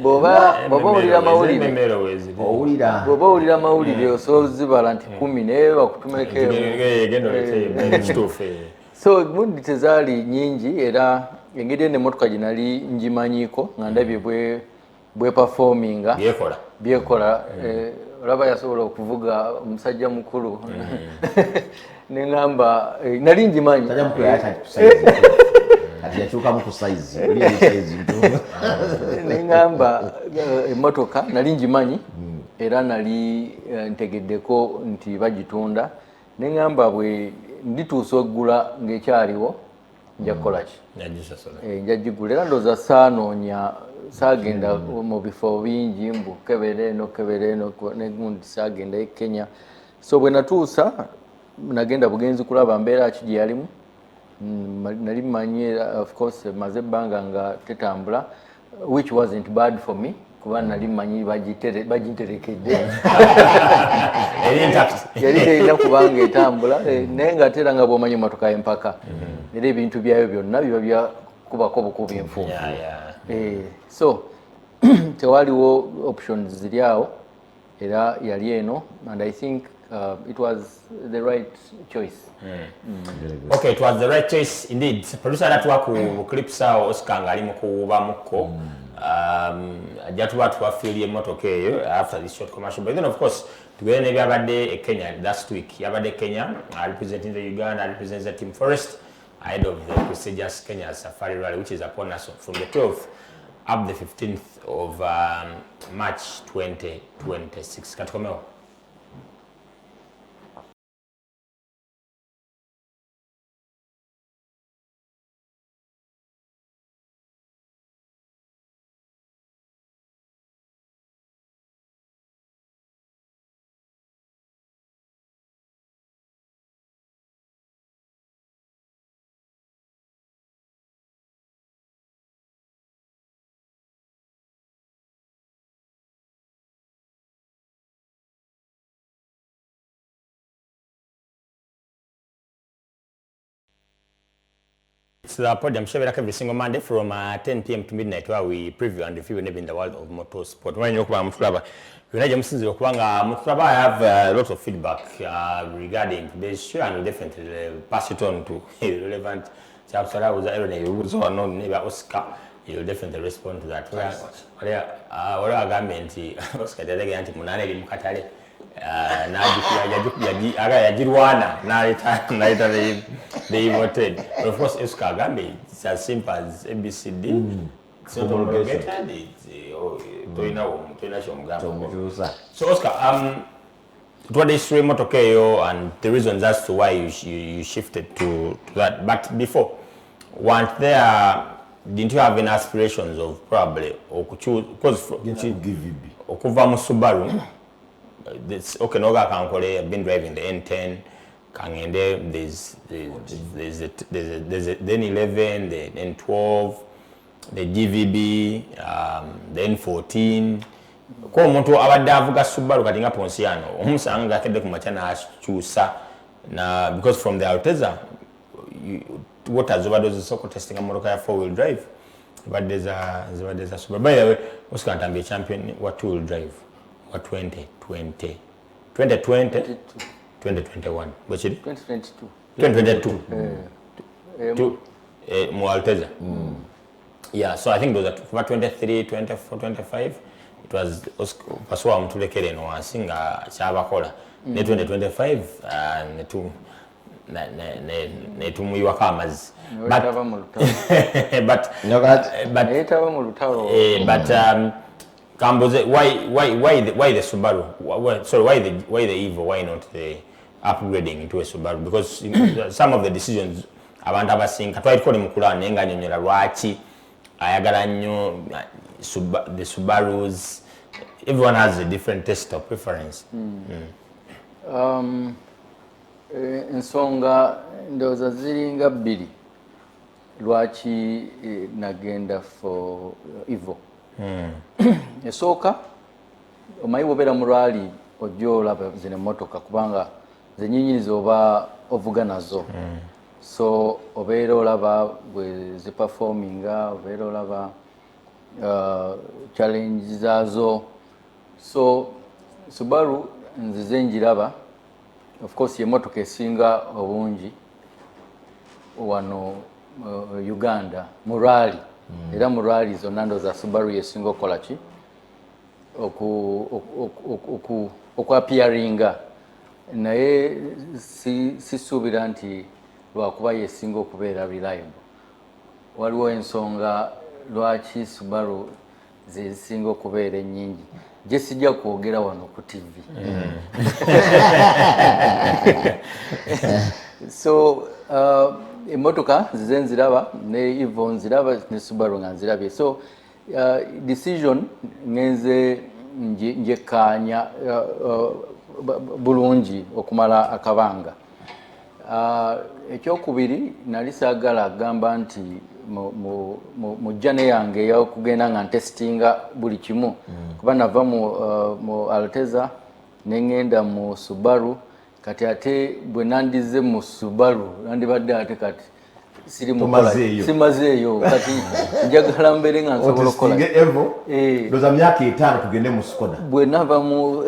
bw'oba owulira amawulire osobola zibala nti 10 naye bakutumeko so mundi tezaali nyingi era engeri eno emmotoka gye nali ngimanyiiko nga ndabye bwe performinga byekola olaba yasobola okuvuga omusajja mukulu neŋŋamba nali ngimanyi neŋŋamba emmotoka nali ngimanyi era nali ntegeddeko nti bagitunda neŋŋamba bwe ndituusa oggula ng'ekyaliwo nja kukolaki nja gigula era ndooza saanoonya saagenda mu bifo bingi mbukebera eno negundi saagenda e Kenya so bwe natuusa nagenda bugenzi kulaba mbeera ki gye yalimu nali mmanyi of course maze ebbanga nga tetambula which wasn't bad for me kuba nali mmanyi bagiterekedde yali terina kubanga etambula naye nga ate era nga bw'omanyi emmotoka y'empaka era ebintu byayo byonna biba byakubako bukubi enfuufu so tewaliwo options ziri awo era yali eno and I think it was the right choice. Okay, it was the right choice indeed. Producer atwa ku clips awo Oscar ngali mu kuba mukko ajatuba twafilie motoka eyo after this short commercial but then of course tugende byabadde e Kenya last week yabadde Kenya representing the Uganda represents the Team Forest ahead of the prestigious Kenya Safari Rally which is upon us from the 12th up the 15th of March 2026. Katukomeo. It's the Podium show every single Monday from 10 p.m. to midnight where we preview and review in the world of motorsport. When you come to I have lots of feedback regarding today's show and we'll definitely pass it on to relevant chaps. I was Oscar. You'll definitely respond to that. Oscar yajirwana naita they voted. But of course Oscar Gambe it's as simple as ABCD. It's not homologated. So Oscar, what is motokeyo and the reasons as to why you shifted to that. But before, didn't you have any aspirations of probably or because okuva mu Subaru? This okay, Noga Kankole, I've been driving the N10, Kangende, there's the N11, the N12, the GVB, the N14. Ko muntu abadde avuga Subaru katinga ponsiano omusanga kedde kumachana achusa na because from the Alteza what has over those soko testing a motor ya 4-wheel drive but there's a Subaru. By the way, Oscar NTAMBI champion what 2-wheel drive what 2020 2021 what's it 2022 mu Alteza. Yeah, so I think those are 23 24 25 it was paswa mtulekere no asinga chabakola ne 2025 netumuyiwako amazzi but Kamboze, why the Subaru? Why the Evo? Why not the upgrading into a Subaru? Because some of the decisions abantu abasinga twali mukula nenga nyonyola lwaki ayagala nnyo the Subarus. Everyone has a different taste or preference. Ensonga ndoza ziringa bbiri lwaki nagenda for Evo. Esooka omanyi bw'obeera mu rally ojja olaba zino emmotoka kubanga ze nnyinnyini oba ovuga nazo. So obeera olaba bwe ziperforminga, obeera olaba challenge zaazo. So Subaru nzize njiraba, of course y'emmotoka esinga obungi wano Uganda mu rally. Era mu rally zonna ndowooza Subaru yesinga okukola ki okwapiyaringa, naye sisuubira nti lwakuba yesinga okubeera reliable. Waliwo ensonga lwaki Subaru zezisinga okubeera ennyingi gye sijja kwogera wano ku TV. So emmotoka zize nziraba ne Evo nziraba ne Subaru nga nzirabye. So decision ngenze njekkaanya bulungi okumala akabanga. Ekyokubiri nali saagala agamba nti mu jjane yange ey'okugenda nga ntesitinga buli kimu kuba nava mu Alteza ne ngenda mu Subaru. Kati ate bwe nandize mu Subaru nandibadde ate kati siri simazeeyo kati njagala mbeere nga nsobola okukola ndoza myaka 5 tugende mu Skoda. Bwe nava mu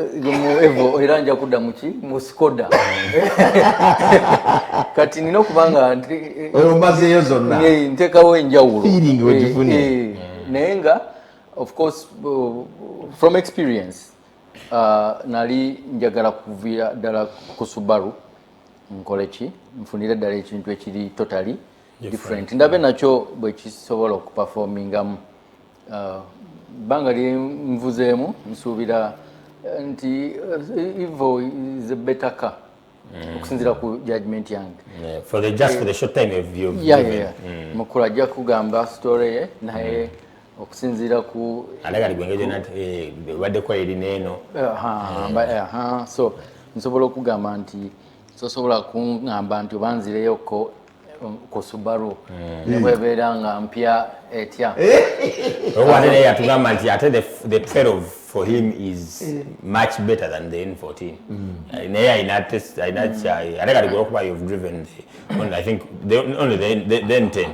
Evo era nja kudda mu Skoda. Kati nina okubanga omazeeyo zonna nteekawo enjawulo feeling wegifune naye nga of course from experience nali njagala kuviira ddala ku Subaru nkole ki nfunire ddala ekintu ekiri totally different ndabe nakyo bwe kisobola okuperformingamu. Bbanga lyenvuzeemu nsuubira nti Evo is a better car okusinziira ku judgment yange. Just for the short time of you. Mukulu ajja kugamba story ye naye okusinziira ku alagali gwengeje nati wadde kwa erina eno. So nsobola okugamba nti sosobola kungamba nti obanzireyo ku Subaru ne bwebeera nga mpya etya. Wadde yatugamba nti ate the trade-off for him is much better than the N14. Naye ayina test alagali gwe okuba you've driven I think only the N10.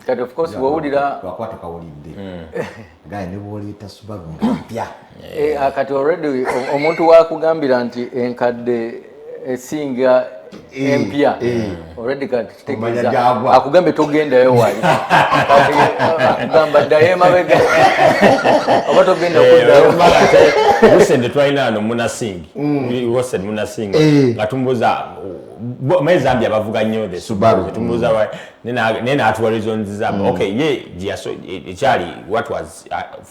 Kati of course wawulira wakwata kawulidde gaye ne bwoliyita Subaru mpya kati already omuntu wakugambira nti enkadde esinga empya already kati kitegeeza akugambe togendayo wali akugamba ddayo emabega oba togenda kuddayo. Recently twalina ano Munasingi hosted Munasingi nga tumbuuza Zambia bavuga nnyo the Subaru tumbuuza naye n'atuwa reasons zaabwe. Okay ye ekyali what was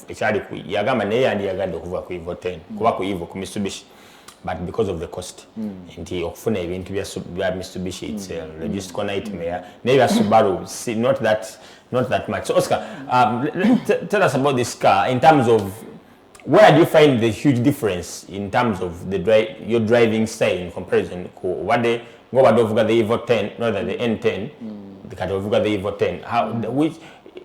ekyali yagamba naye yandiyagadde okuva ku Evo 10 kuba ku Evo ku Mitsubishi but because of the cost nti okufuna ebintu bya Mitsubishi itself logistical nightmare naye bya Subaru not that much. So Oscar, tell us about this car in terms of where do you find the huge difference in terms of your driving style in comparison to what they go about the Evo 10 rather than the N10 the car of the Evo 10 how which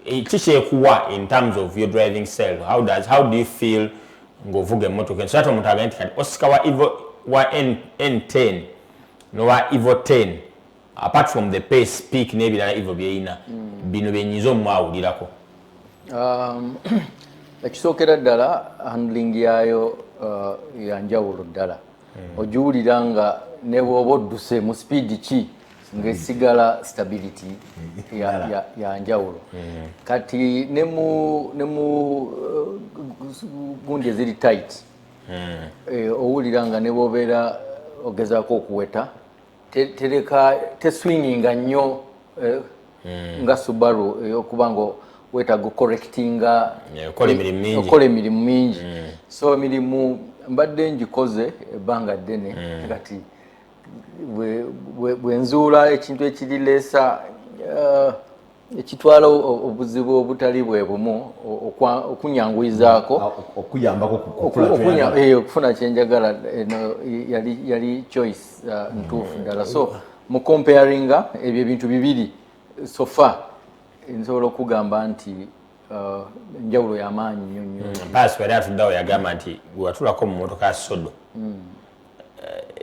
in terms of your driving style how do you feel ngovuga motoka so ato mutaga nti kati Oscar wa Evo wa N10 no wa Evo 10 apart from the pace peak maybe na Evo byeina bino byenyizo mwawulirako. Ekisookera ddala handling yayo yanjawulo ddala ojuwulira nga ne bw'oba odduse mu speed ki ng'esigala stability yanjawulo kati ne mu gundi eziri tight owulira nga ne bw'obeera ogezaako okuweta tereka teswinginga nnyo nga Subaru okuba nga wetaaga correctinga okola emirimu mingi so emirimu mbadde njikoze ebbanga ddene kati bwe nzuula ekintu ekirireesa ekitwala obuzibu obutali bwe bumu okunyanguyizaako okufuna kyenjagala yali choice ntuufu ddala so mu comparinga ebyo ebintu bibiri sofa nsobola okugamba nti enjawulo y'amaanyi nnyo nnyo mpaasi wali atuddawo yagamba nti watulako mu motoka ya sodo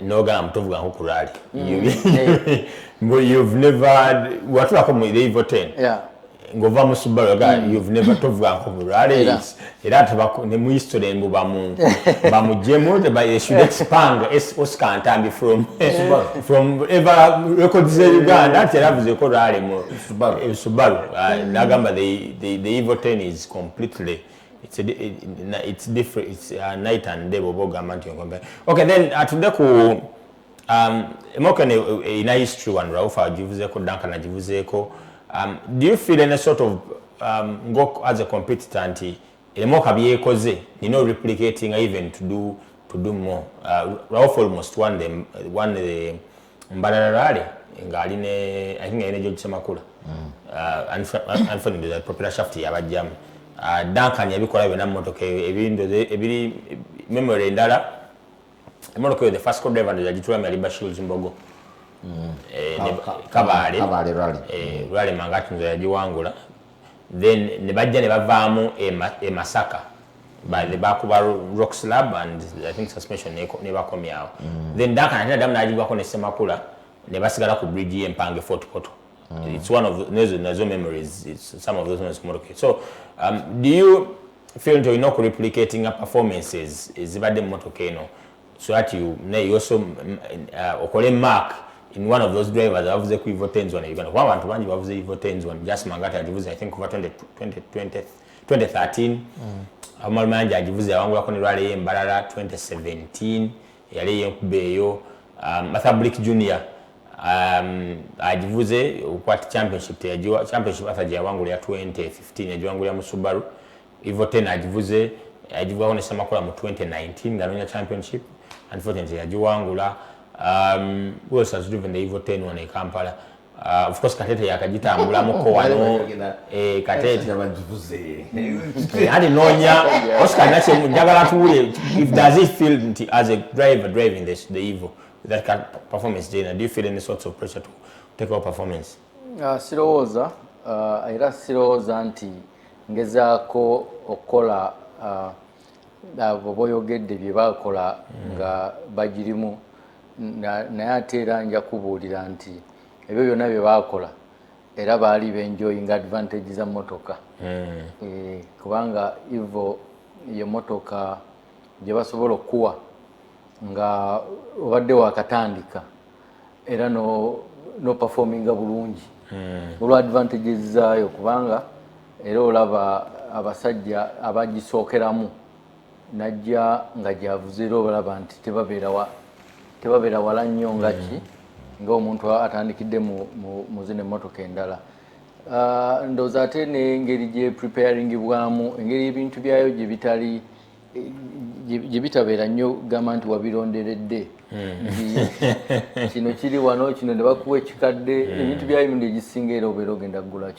n'ogamba mutovuganko ku lwali you've never watulako mu Evo 10 ng'ova mu Subaru yagamba you've never tovuganko ku lwali era ne mu history mbu bamuggyemu they should expand Oscar Ntambi from ever records za Uganda ati era avuzeeko lwali mu Subaru n'agamba the Evo 10 is completely it's different. It's night and day. Okay, then today ku in history one Raufa Jivuzeko Duncan Jivuzeko. Do you feel any sort of go as a competitor anti Emoka biekoze replicating even to do more? Raufa almost won the Mbararale ngaline I think energy Samakula. Unfortunately the popular shaft yabajjam. Duncan yabikola bena motoka ebiri memory ndala motoka the first driver ndio yajitula mali Bashir Mbogo kabale rally mangati ndio yajiwangula then ne bajja ne bavaamu e Masaka by the bakuba rock slab and I think suspension ne bakomyawo then Duncan atenda damu najibwako ne Semakula ne basigala ku bridge empange Fort Poto. It's one of those memories. It's some of those ones more okay. So, do you feel to replicating performances is about the motokeno so that you also okole mark in one of those drivers of the Evo 10s one you're going to want to run of the Evo 10s one just Mangata I think over 2013 Amal Manja Jivuze Wangwa Koni Rally Mbarara 2017 yali Yenkubeyo Mathablik Junior ajivuze ukwati championship athaja wangu ya 2015 yajiwangu ya Subaru Evo 10 ajivuze ajivuga kone Samakula mu 2019 nganonya championship unfortunately yajiwangu la who else has driven the Evo 10 one in Kampala of course Katete yakajitambula muko wano Katete yabajivuze hadi nonya Oscar nache njagala tuule if does it feel as a driver driving the Evo that kind of performance Jane, do you feel any sorts of pressure to take our performance? Sirowooza era sirowooza nti ngezaako okukola boboyogedde bye bakola nga bagirimu naye ate era nja kubuulira nti ebyo byonna bye bakola era baali benjoyinga advantage za motoka kubanga Evo ye motoka gye basobola okuwa nga obadde wakatandika era no performinga bulungi olwa advantages zaayo kubanga era olaba abasajja abagisookeramu najja nga gyavuze era olaba nti tebabeera wala nnyo ngaki ng'omuntu atandikidde mu zino emmotoka endala ndowooza ate n'engeri gye preparingibwamu engeri ebintu byayo gye bitali gye bitabeera nnyo gamba nti wabironderedde kino kiri wano kino ne bakuwa ekikadde ebintu byayo emirundi egisinga era obeera ogenda kugula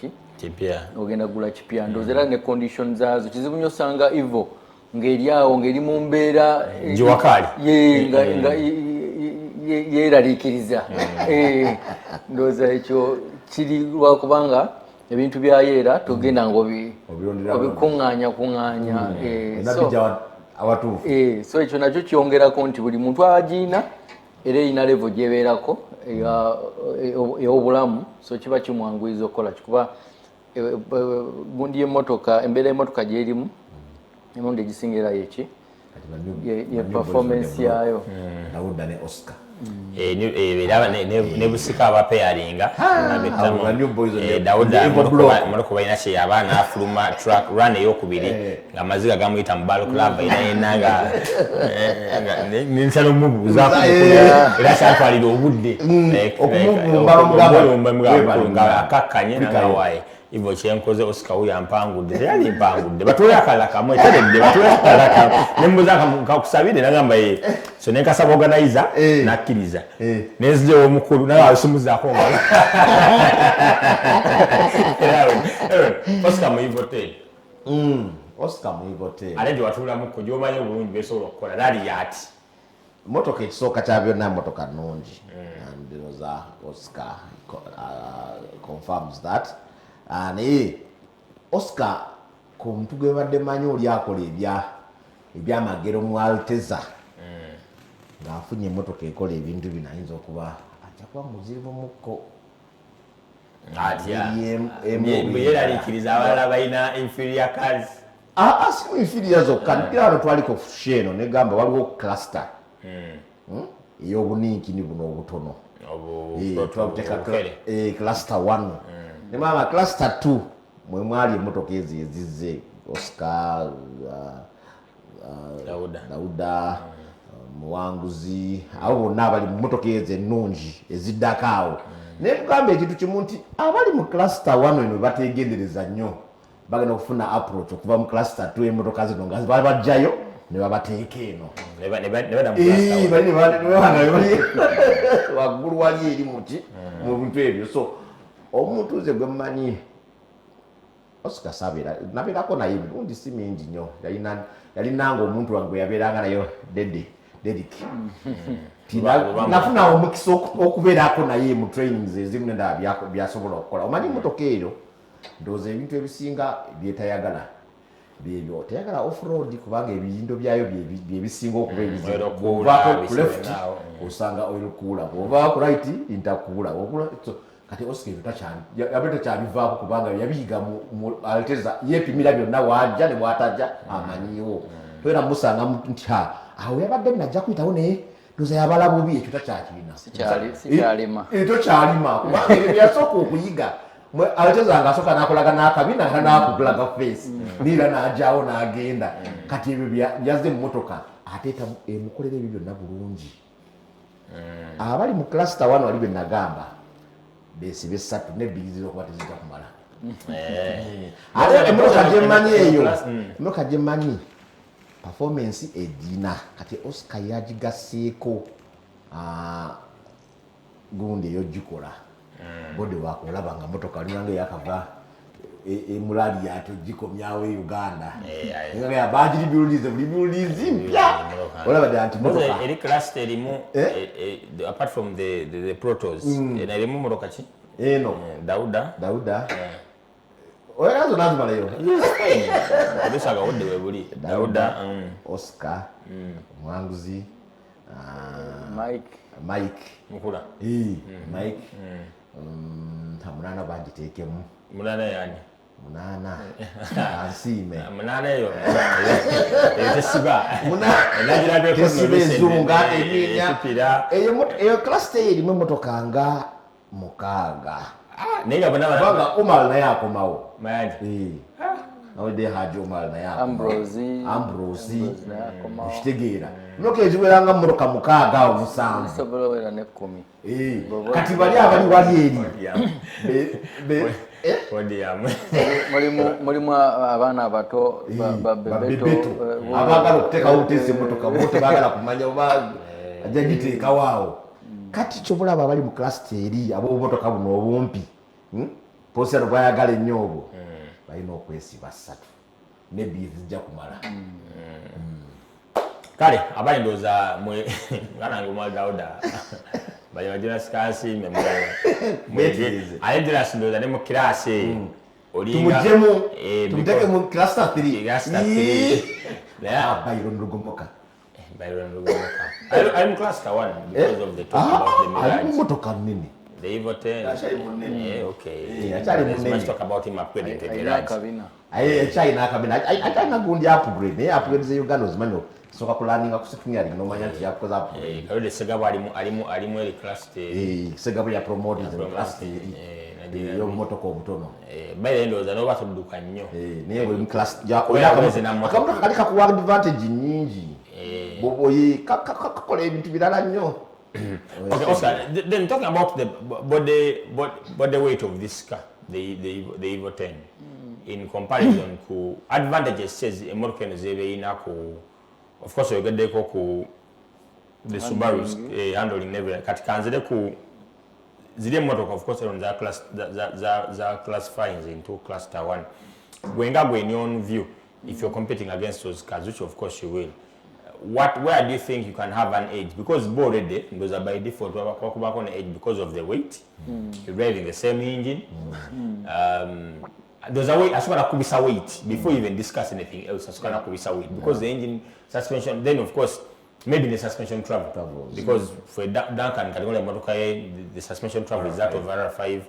ogenda kugula kipya ndowooza era ne condition zaazo kizibu nnyo osanga Evo ng'eri awo ng'eri mu mbeera nga yeeraliikiriza ndowooza ekyo kiri lwakubanga ebintu byayo era togenda nga obikuŋŋaanya so ekyo nakyo kyongerako nti buli muntu agiina era erina level gyebeerako ey'obulamu so kiba kimwanguyiza okukola kikuba gundi y'emmotoka embeera y'emmotoka gy'erimu emirundi egisinga era yeki ye performance yayo ne busika abapeyaringa Dauda Moroko balina kye yaba n'afuluma truck run ey'okubiri ng'amaziga gamuyita mu balo club yenanga n'ensala omubuuzaako era kyatwalira obudde nga akakkanye nangawaaye Ivo kyenkoze Oscar uya mpangudde yali mpangudde batoya akala kamwe tedde batoya akala kamwe nembuza kakusabire nagamba so nekasaba organizer nakkiriza nezije omukulu nawe asumuzaako ngala Oscar muivote Oscar muivote alendi watula muko jomanye bulungi besobola okukola dali yati motoka ekisooka kya byonna motoka nnungi and Oscar confirms that. Oscar ku muntu gwe badde manyi oli akola ebyamagero mu Alteza ng'afunye emmotoka ekola ebintu bino ayinza okuba ajja kuba muzibu mukko yeraliikiriza abalala balina inferior cars si inferior zokka ntirano twaliko sheno negamba waliwo cluster ey'obuninkini buno obutono twabuteeka cluster 1 ne mama cluster 2 mwe mwali emmotoka ezizze Oscar Dauda Muwanguzi abo bonna abali mu mmotoka ezo ennungi eziddako awo naye tugamba ekintu kimu nti abali mu cluster 1 eno bategendereza nnyo bagenda okufuna approach okuva mu cluster 2 emmotoka zino nga babajjayo ne babateeka eno waggulu wali eri muki mu bintu ebyo so omuntu ze gwe mmanyi Oscar Sabira nabeerako naye emirundi si mingi nnyo yalinanga omuntu wange yabeeranga nayo Dedic nafuna omukisa okubeerako naye mu trainings ezimu nendaba byasobola okukola omanyi emmotoka eyo ndowooza ebintu ebisinga byetayagala byebyo teyagala off-road kubanga ebiyindo byayo byebisinga okuba ebizibu ku left osanga oil cooler bw'ovaako ku right intercooler kati Oscar yabe takyabivaako kubanga yabiyiga mu Alteza yeepimira byonna wajja ne bwatajja amanyiwo toera musanga nti awo yabadde najja kuyitawo naye ndoza yabala bubi ekyo takyakirina tokyalima kubanga ebyo byasooka okuyiga Alteza nga asooka nakolaga n'akabina nga nakugulaga face niira n'ajjawo n'agenda kati ebyo yazze mu motoka ateeta emukolera ebyo byonna bulungi abali mu cluster 1 wali be nagamba besibe 3 n'ebbiri z'okuba tezijja kumala ate emmotoka gyemanyi eyo emmotoka gyemanyi performance edina kati Oscar yagigaseeko gundi eyogikola bode wakolaba nga motoka linanga yakava emulali yato gikomyawo e Uganda nga yabagiri buildings buli buildings mpya olaba danti motoka eri class erimu apart from the protos erimu motoka ki eno Dauda oyazo nazimala yo obisaga wode webuli Dauda Oscar Mwanguzi Mike mukula Mike munana bagiteekemu munana yani munana ansime munana yo tesiba tesiba ezunga eminya eyo cluster erimu emmotoka nga mukaaga nenga banga Omar naye akomawo mayanji nawedde Haji Omar naye Ambrosi okitegeera emmotoka eziweranga mmotoka mukaaga awo 7 kati bali abali wali eri mulimu abaana abato babebeto abagala okuteekawo oteesa emmotoka bote bagala kumanya oba ajja giteekawo awo kati kyobulaba abali mu cluster eri ab'obumotoka buno obumpi posero bayagala ennyo obwo balina okwesiba 3 nebbiri zijja kumala kale abali ndowooza nganange omwali Dauda bali bajelas kasi ayenderasi ndowooza ne mu kirasi tumujjemu tumuteke mu cluster 3 Byron Lugomoka I'm cluster 1 because of the talk about the Mirage. Motoka nini? The Evo 10. Okay. Let's talk about him upgrading the Mirage. China kabina. China gundi upgrade. Upgrade ze Uganda ozimano. soka kulaninga kusitunyalinga nomanya nti yakoze upgrade kalode Segabo alimu eri class Segabo ya promote the class yo motoka obutono by the end of the no batudduka nnyo naye bwe class yakola akamotoka kali kakuwa advantage nyingi boboyi kakola ebintu birala nnyo. Okay, Oscar, then talking about the body weight of this car, the Evo 10, in comparison to advantages says emotoka ina ku, of course you get ku the Subaru's handling level katikanzire ku zile motoka of course on za classifying into cluster 1 gwenga in your own view if you're competing against those cars, which of course you will. Where do you think you can have an edge? Because both already those are by default back on edge because of the weight. You're driving the same engine. There's a way asukana kubisa weight before you even discuss anything else. Asukana kubisa weight because the engine suspension. Then of course maybe the suspension travel because for Duncan category motoka the suspension travel is that of R5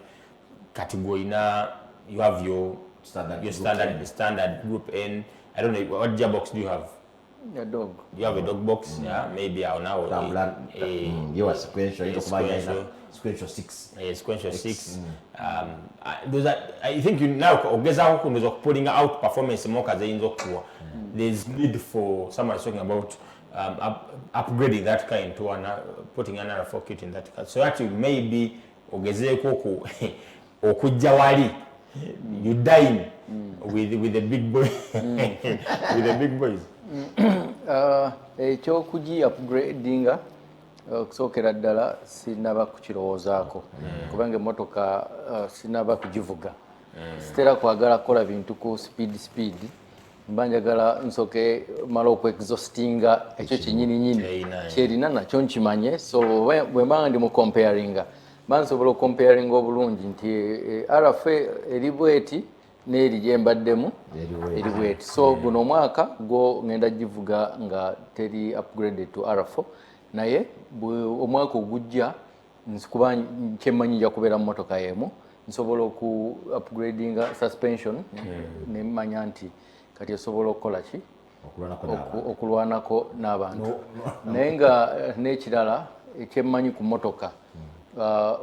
category. Now you have your standard group N. I don't know what gearbox do you have. A dog. You have a dog box, yeah, maybe now you are sequential 6. Sequential 6. Those are, I think you now putting out performance more there's need for someone talking about upgrading that car into putting another 4 kit in that car. So actually maybe ogezeko okujawali you dine with the big boy with the big boys. Ekyokugi upgradinga okusookera ddala sinaba kukirowoozaako kubanga emmotoka sinaba kugivuga sitera kwagala kukola bintu ku speed mba njagala nsooke mala okuexhaustinga ekyo kinnyininyini kyerina nakyo nkimanye so bwe mbanga ndi mu comparinga mba nsobola okucomparinga obulungi nti RFA eri bweti n'eri gye mbaddemu eri bweti so guno omwaka gwo ngenda givuga nga teri upgraded to R4 naye omwaka ogujja kuba kyemmanyi nja kubeera mu motoka y'emu nsobola oku upgradinga suspension nemmanya nti kati esobola okukola ki okulwanako n'abantu naye nga n'ekirala ekyemmanyi ku motoka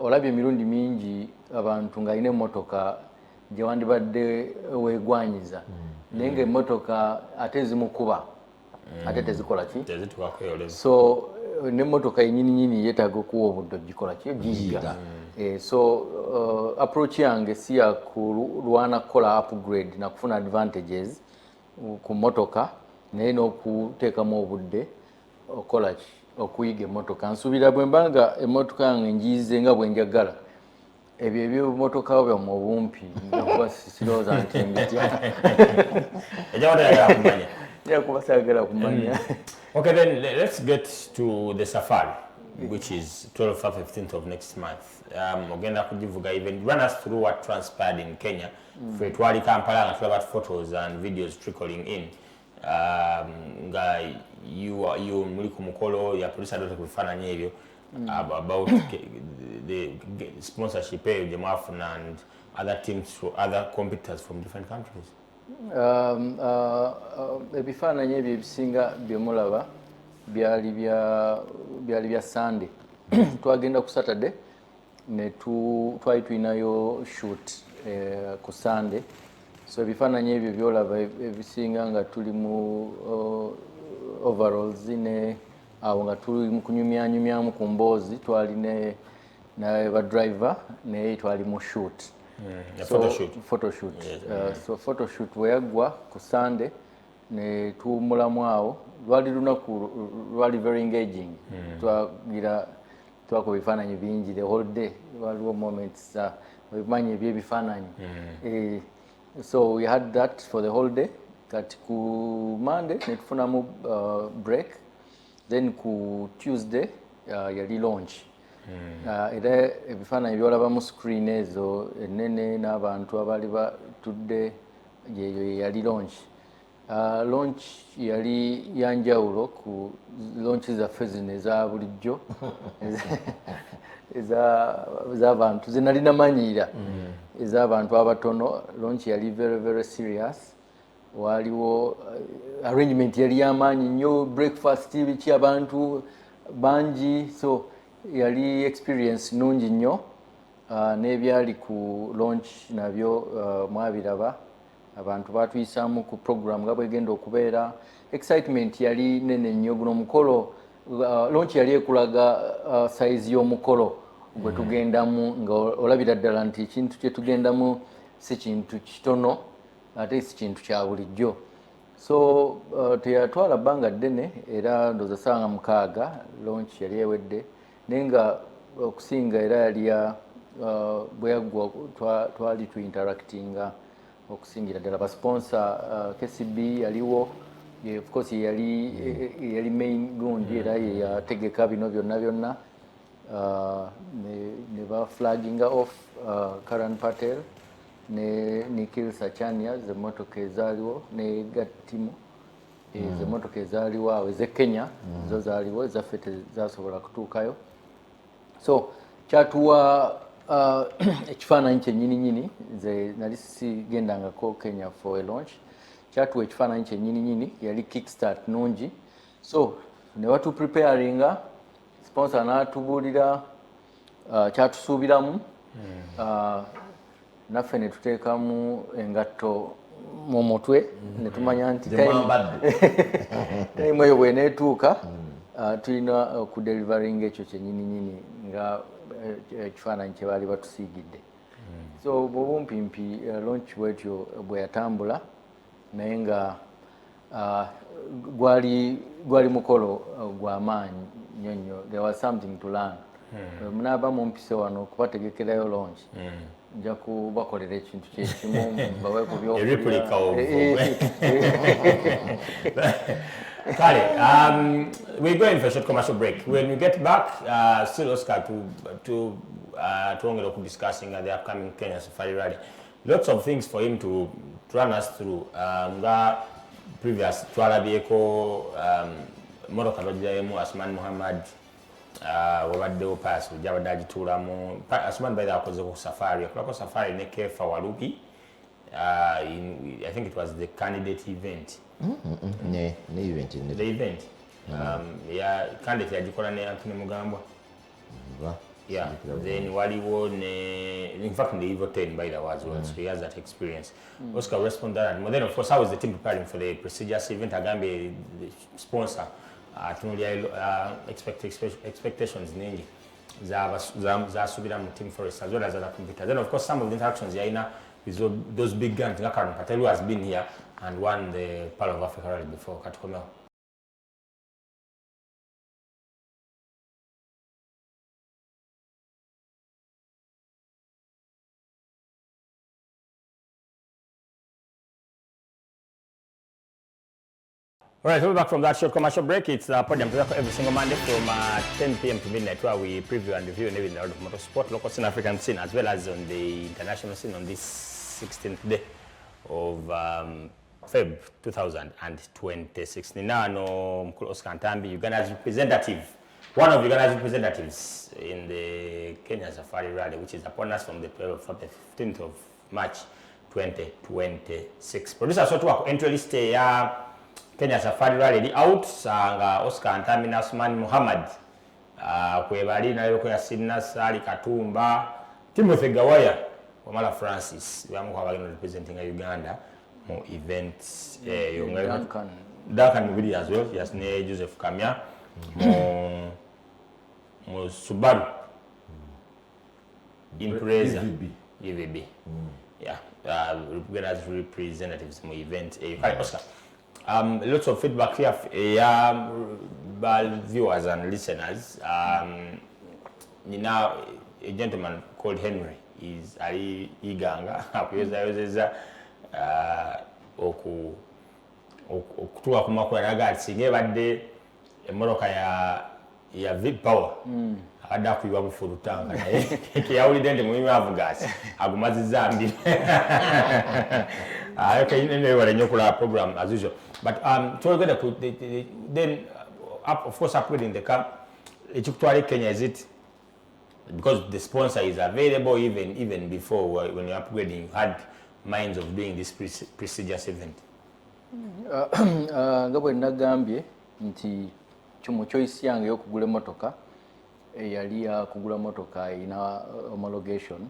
olabye emirundi mingi abantu ng'alina emmotoka gye wandibadde weegwanyiza naye ng'emmotoka ate ezimukuba ate tezikola ki so n'emmotoka yennyininyini yeetaaga okuwa obudde ogikola ki giyiga so approach yange si ya kulwana kukola upgrade na kufuna advantages ku mmotoka naye n'okuteekamu obudde okola ki okuyiga emmotoka nsuubira bwe mbanga emmotoka yange ngiyize nga bwe njagala ebyo ebyomotoka byamu obumpi nkuba sirowooza nti mbitya kuba saagala kumanya. Okay, then let's get to the safari, which is 12th or 15th of next month. Ogenda kujivuga even run us through what transpired in Kenya. For twali Kampala and about photos and videos trickling in. You Muliku Mukolo, your producer Dr. Kufana Nyevyo about the sponsorship of Jamafuna and other teams, other competitors from different countries. Ebifaananyi ebyo ebisinga bye mulaba byali bya Sunday. Twagenda ku Saturday ne twali tulinayo shoot ku Sunday. So ebifaananyi ebyo byolaba ebisinga nga tuli mu overalls ne awo nga tuli mu kunyumyanyumyamu ku mboozi twali ne ba driver naye twali mu shoot. Photoshoot. Yes, so photoshoot weyagwa ku Sunday ne tuwumulamu awo lwali very engaging. Twakuba ebifaananyi bingi the whole day waliwo moments ebimanyi ebyebifaananyi. So we had that for the whole day. Kati ku Monday ne tufunamu break, then ku Tuesday yali launch. Era ebifaananyi byolaba mu screen ezo ennene n'abantu abaali batudde yali launch. Launch yali yanjawulo ku launch zaffe zino eza bulijjo ez'abantu ze nali namanyiira ez'abantu abatono. Launch yali very very serious waliwo arrangement yali y'amaanyi nnyo, breakfast biki abantu bangi, so yali experience nungi nnyo. N'ebyali ku launch nabyo mwabiraba, abantu batuyisaamu ku program nga bwegenda okubeera. Excitement yali nene nnyo. Guno mukolo launch yali ekulaga size y'omukolo gwe tugendamu, nga olabira ddala nti ekintu kye tugendamu si kintu kitono ate si kintu kya bulijjo. So teyatwala bbanga ddene, era ndooza ssaawa 6 launch yali ewedde, naye nga okusinga era yali ya bwe yaggwa twali tu interactinga okusingira ddala. Basponsor KCB yaliwo, of course yali main gundi era yategeka bino byonna ne ba flagginga off Karan Patel ne Nikhil Sachania z'emmotoka ezaaliwo ne Gattimu z'emmotoka ezaaliwo awo ez'e Kenya zo zaaliwo, ezaffe tezasobola kutuukayo. So kyatuwa ekifaananyi kyennyini nze nali sigendangako Kenya for a launch. Kyatuwa ekifaananyi kyennyini yali kickstart nungi. So ne batu preparinga, sponsor n'atubuulira kyatusuubiramu, naffe ne tuteekamu engatto mu mutwe ne tumanya nti time eyo bw'eneetuuka tulina okudelivaringa ekyo kyennyini nga ekifaananyi kye baali batusiigidde. So bwobumpimpi launch bwetyo bwe yatambula, naye nga gwali mukolo gw'amaanyi nnyo. There was something to learn. Munaaba mumpise wano okubategekerayo launch, nja kubakolera ekintu kyekimu bawe ku byokulya. Kale, we're going for a short commercial break. When we get back, still Oscar to discussing the upcoming Kenya Safari Rally. Lots of things for him to run us through. Previous twalabyeko motoka lojjaemu Asman Muhammad wabaddewo pass ojjabadde agituulamu. Asman by the akoze ku safari, akolako safari ne Kefa Walubi. I think it was the candidate event. The event. Yeah, candidate yagikola ne Anthony Mugambwa. Yeah, then waliwo ne, in fact in the Evo 10 by the words, so he has that experience. Oscar responded that. But then of course how is the team preparing for the prestigious event? Agambe, the sponsor, expectations ningi zasubira mu Team Forest as well as other competitors. Then of course some of the interactions yaina with those big guns. Karan Patel has been here and won the Pearl of Africa Rally before. Katukomeo. All right, we're back from that short commercial break. It's Podium every single Monday from 10 p.m. to midnight, where we preview and review and the world of motorsport, local scene, African scene, as well as on the international scene on this 16th day of Feb 2016. Now, no, Oscar NTAMBI, Uganda's representative, one of Uganda's representatives in the Kenya Safari Rally, which is upon us from the 15th of March 2026. Producer so to entry list Kenya Safari Rally out nga Oscar NTAMBI na Asman Muhammad kwebali nayo ko yasinna Sali Katumba Timothy Gawaya Wamala Francis bamu abagenda representing Uganda mu events Duncan Mubidi as well, yes, ne Joseph Kamya mu Subaru Impreza UVB. Yeah, Uganda's representatives mu event Oscar. Lots of feedback here, viewers and listeners. Now, a gentleman called Henry is Ali Iganga. Akuyeza okutuwa kumakula naga singe badde emoroka ya Vip Power. Abadde akuyibwa bufurutanga naye yawulidde nti mulimu avugasi agumaziza mbi. Okay, anyway, you program as usual. But so we're going to then of course upgrading the car. Kenya, is it because the sponsor is available even before when you're upgrading, you had minds of doing this prestigious event? nga bwe nagambye nti mu choice yange y'okugula emmotoka yali yakugula motoka ina homologation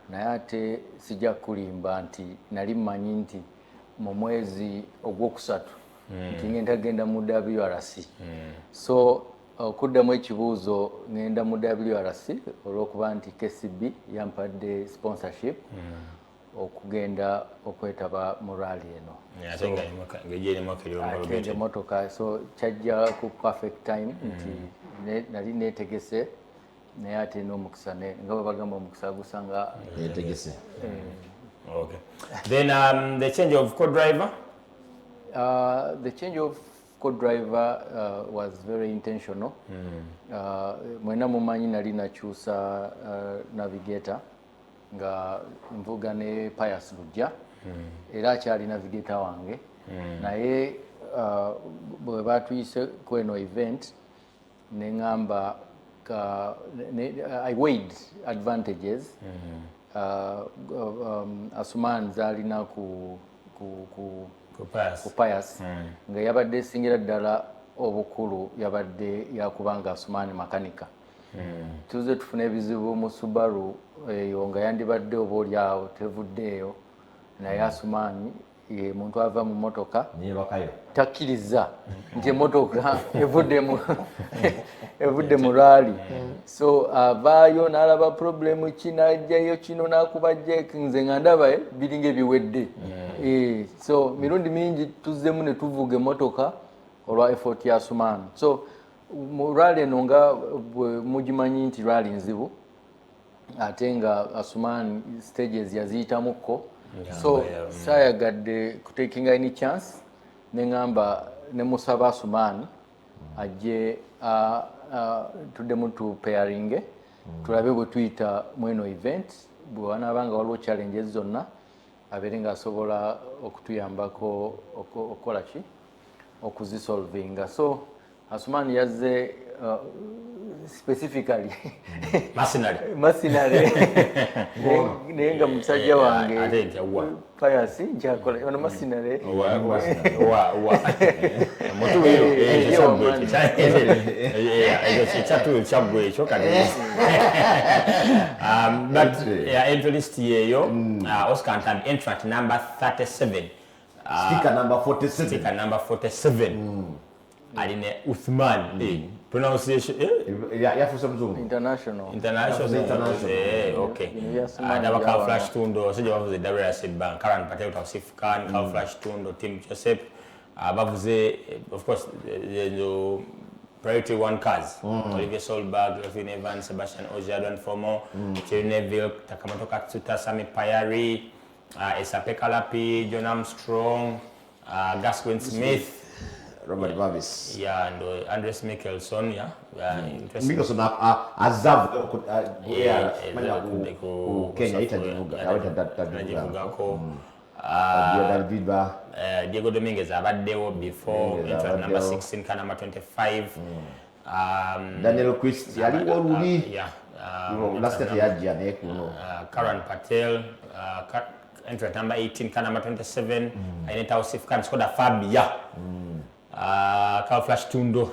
naye ate sijja kulimba nti nali mmanyi nti mu mwezi ogwokusatu nti ngenda genda mu WRC so okuddamu ekibuuzo ngenda mu WRC olw'okuba nti KCB yampadde sponsorship okugenda okwetaba mu rally eno ate motoka so kyajja ku perfect time nti nali neetegese naye ate n'omukisa nga bwe bagamba omukisa gusanga yeetegese. Okay. Then the change of co-driver? The change of co-driver was very intentional. Mwena mumanyi nali nakyusa navigator nga nvuga ne Pius Lujja era akyali navigator wange naye bwe batuyise kweno event neŋŋamba I weighed advantages Asuman zalina ku Pius nga yabadde esingira ddala obukulu yabadde yakubanga Asuman makanika tuze tufune ebizibu mu Subaru eyo nga yandibadde oba oli awo tevuddeeyo naye Asuman ye muntu ava mu motoka takkiriza nti emotoka evudde mu rally so avaayo n'alaba problemu ki n'ajjayo kino n'akuba jek nze nga ndaba biringa ebiwedde so mirundi mingi tuzzemu ne tuvuga emotoka olwa effort ya Asuman so mu rally eno nga mugimanyi nti rally nzibu ate nga Asuman stages yaziyitamuko so saayagadde kutakinga any chance neŋŋamba ne musaba Asuman ajje tuddemu tu pairing tulabe bwe tuyita mweno event bwe wanaabanga waliwo challenges zonna abeere ng'asobola okutuyambako okukola ki okuzisolvinga so Asuman yazze specifically masinale naye nga musajja wange Pius nkyakola ono masinale entralist yeeyo Oscar Ntambi entrant number 37 sticker number 47 aline Uthman pronunciation yafusa mzungu international okay ndabaka flash tundo sije bavuze WRC bank Karan Patel Tausif Khan ka flash tundo Tim Joseph bavuze of course the priority one cars Olivier Solberg, Rafin Evans, Sebastian Ojadon Fomo, Thierry Neville, Takamoto Katsuta, Sami Payari, Esape Kalapi, John Armstrong, Gasquin Smith, Robert Bavis. Yeah, and Andres Mikkelson, interesting. Mikkelson azavu Kenya itajivugako Diego Dominguez abaddewo before entrant number 16 ka number 25 Daniel Christ yaliwo luli last year yajja ne kuno Karan Patel entrant number 18 ka number 27 Aineta Osif Khan Skoda Fabia Carl Flash Tundo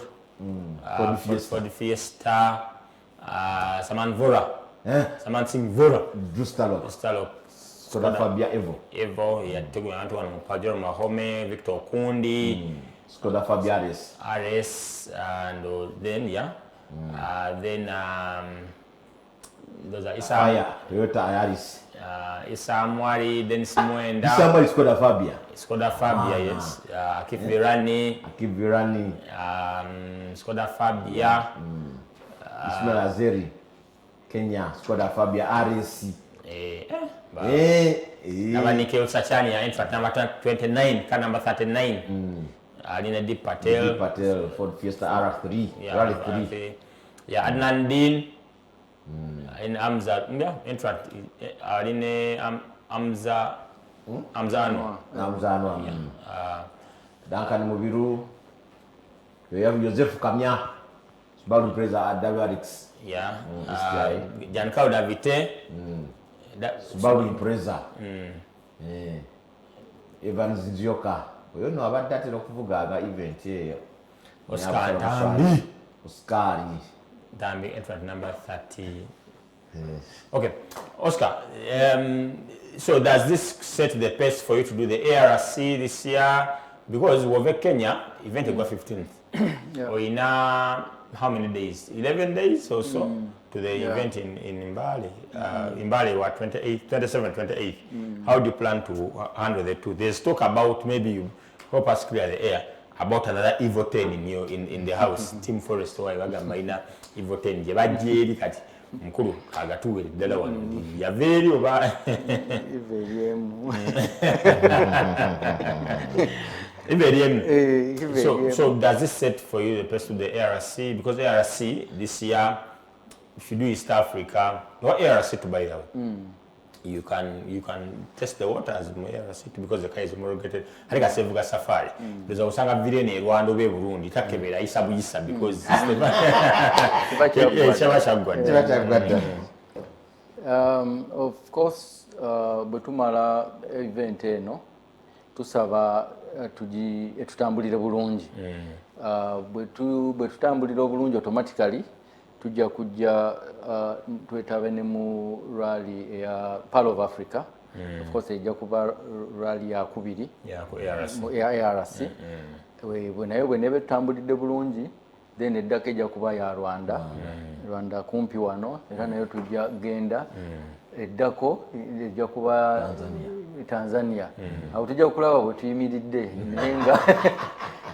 for the Fiesta Saman Vora Saman Singh Vora Justalo Skoda Fabia Evo yategwa abantu wano Pajero Mahome Victor Kundi Skoda Fabia RS and then then those are Isa Toyota Yaris Isa Mwari then Simwenda Isa Skoda Fabia yes Akif Virani Skoda Fabia Ismail Azeri Kenya Skoda Fabia RS Number Nikhil Sachani entrant number 29 ka number 39 Alina Deep Patel Ford Fiesta R3 Rally 3 Adnan Din in Amza entrant Alina Amzano Duncan Mubiru you have Joseph Kamya Subaru Impreza at WRX Giancarlo Davite Subaru Impreza Evans Nzioka oyo no abadde atera okuvuga event eyo Oscar Ntambi. Oscar Ntambi entrant number 30. Okay, Oscar, so does this set the pace for you to do the ARC this year? Because over Kenya, event got 15th. Or in how many days? 11 days or so to the event in Mbale. Mbale, what, 27, 28. How do you plan to handle the two? There's talk about maybe you help us clear the air about another Evo 10 in the house. Team Forest, why Wagamaina Evo 10. Jebajeri kati. Mkuru agatuwe dala wano ya very oba so does this set for you the best to the ARC? Because ARC this year, if you do East Africa, not ARC to by the way, you can test the waters in ARC because the car is homologated. I think I said Vuga Safari. There's also a video in Rwanda be Burundi takebera isabu isa because of course bwetumala event eno tusaba tutambulire bulungi bwe tutambulira obulungi automatically tujja kujja twetabe ne mu rally ya Pearl of Africa. Of course ejja kuba rally ya kubiri ya ARC bwe nayo bwe nebe tutambulidde bulungi then eddaka ejja kuba ya Rwanda kumpi wano era nayo tujja genda eddako ejja kuba Tanzania. Awo tujja kulaba bwe tuyimiridde nenga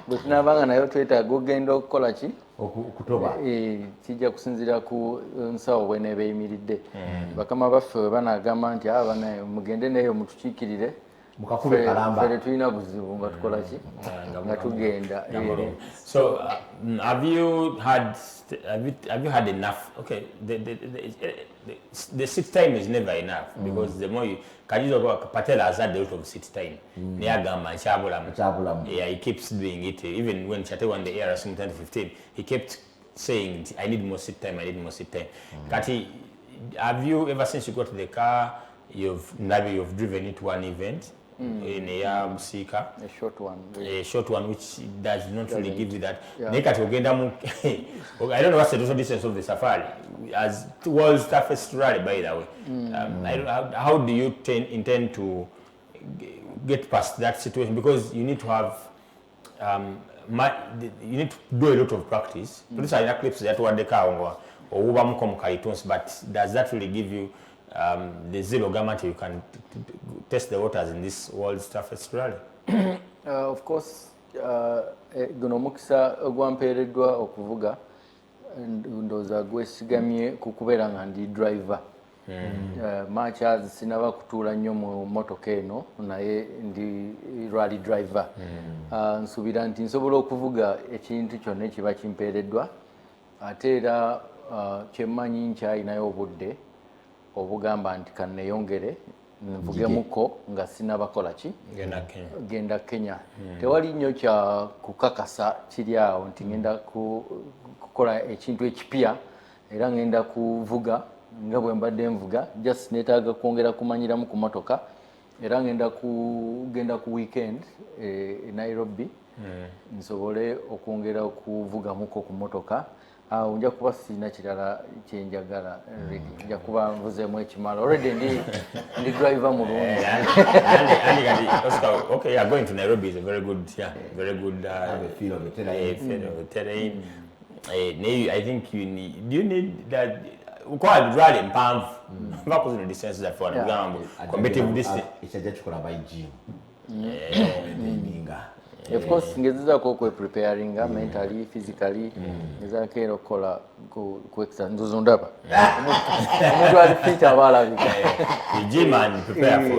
bwe tunabanga nayo twetaaga ogenda okukola ki okutoba kijja kusinzira ku nsawo bw'eneeba eyimiridde. Bakama baffe bwe banagamba nti bana mugende neyo mutukiikirire mukakube kalamba fere tulina buzibu nga tukola ki nga tugenda. So have you had enough? Okay, the sit time is never enough because the more you Patel has had a lot of sit time. Yeah, he keeps doing it. Even when Chate won the ARC in 2015, he kept saying, I need more sit time, I need more sit time. Kati, have you, ever since you got the car, you've driven it to one event in a Sika? A short one. A short one which does not really give you that. I don't know what's the total distance of the safari. As world's toughest rally, by the way. How do you intend to get past that situation? Because you need to have, you need to do a lot of practice. These are clips that were the car but does that really give you the zero guarantee you can test the waters in this world's toughest rally? Of course, guno mukisa ogwampeereddwa okuvuga ndowooza gwesigamye ku kubeera nga ndi driver. Marshals sinaba kutuula nnyo mu motoka eno naye ndi rally driver. Nsuubira nti nsobola okuvuga ekintu kyonna ekiba kimpeereddwa ate era kyemmanyi nkyalinayo obudde obugamba nti kanneyongere nvugemuko nga sinabakola ki genda Kenya. Tewali nnyo kya kukakasa kiri awo nti ngenda kukola ekintu ekipya era ngenda kuvuga nga bwe mbadde nvuga just neetaaga kwongera kumanyiramu ku motoka era ngenda kugenda ku weekend Nairobi nsobole okwongera okuvugamuko ku motoka. Awo nja kuba sina kirala kyenjagala nja kuba nvuzeemu ekimala already ndi driver mulungi. Okay, yeah, going to Nairobi is a very good feel of the terrain. I think you need that quite rally in Palm because the distance that for competitive distance. It's a jet by gym. Of course, ngezaako preparing mentally, physically, ngezaako era okukola ku exercise nzuzu ndaba. Omuntu ali fit abalabika. The gym and prepare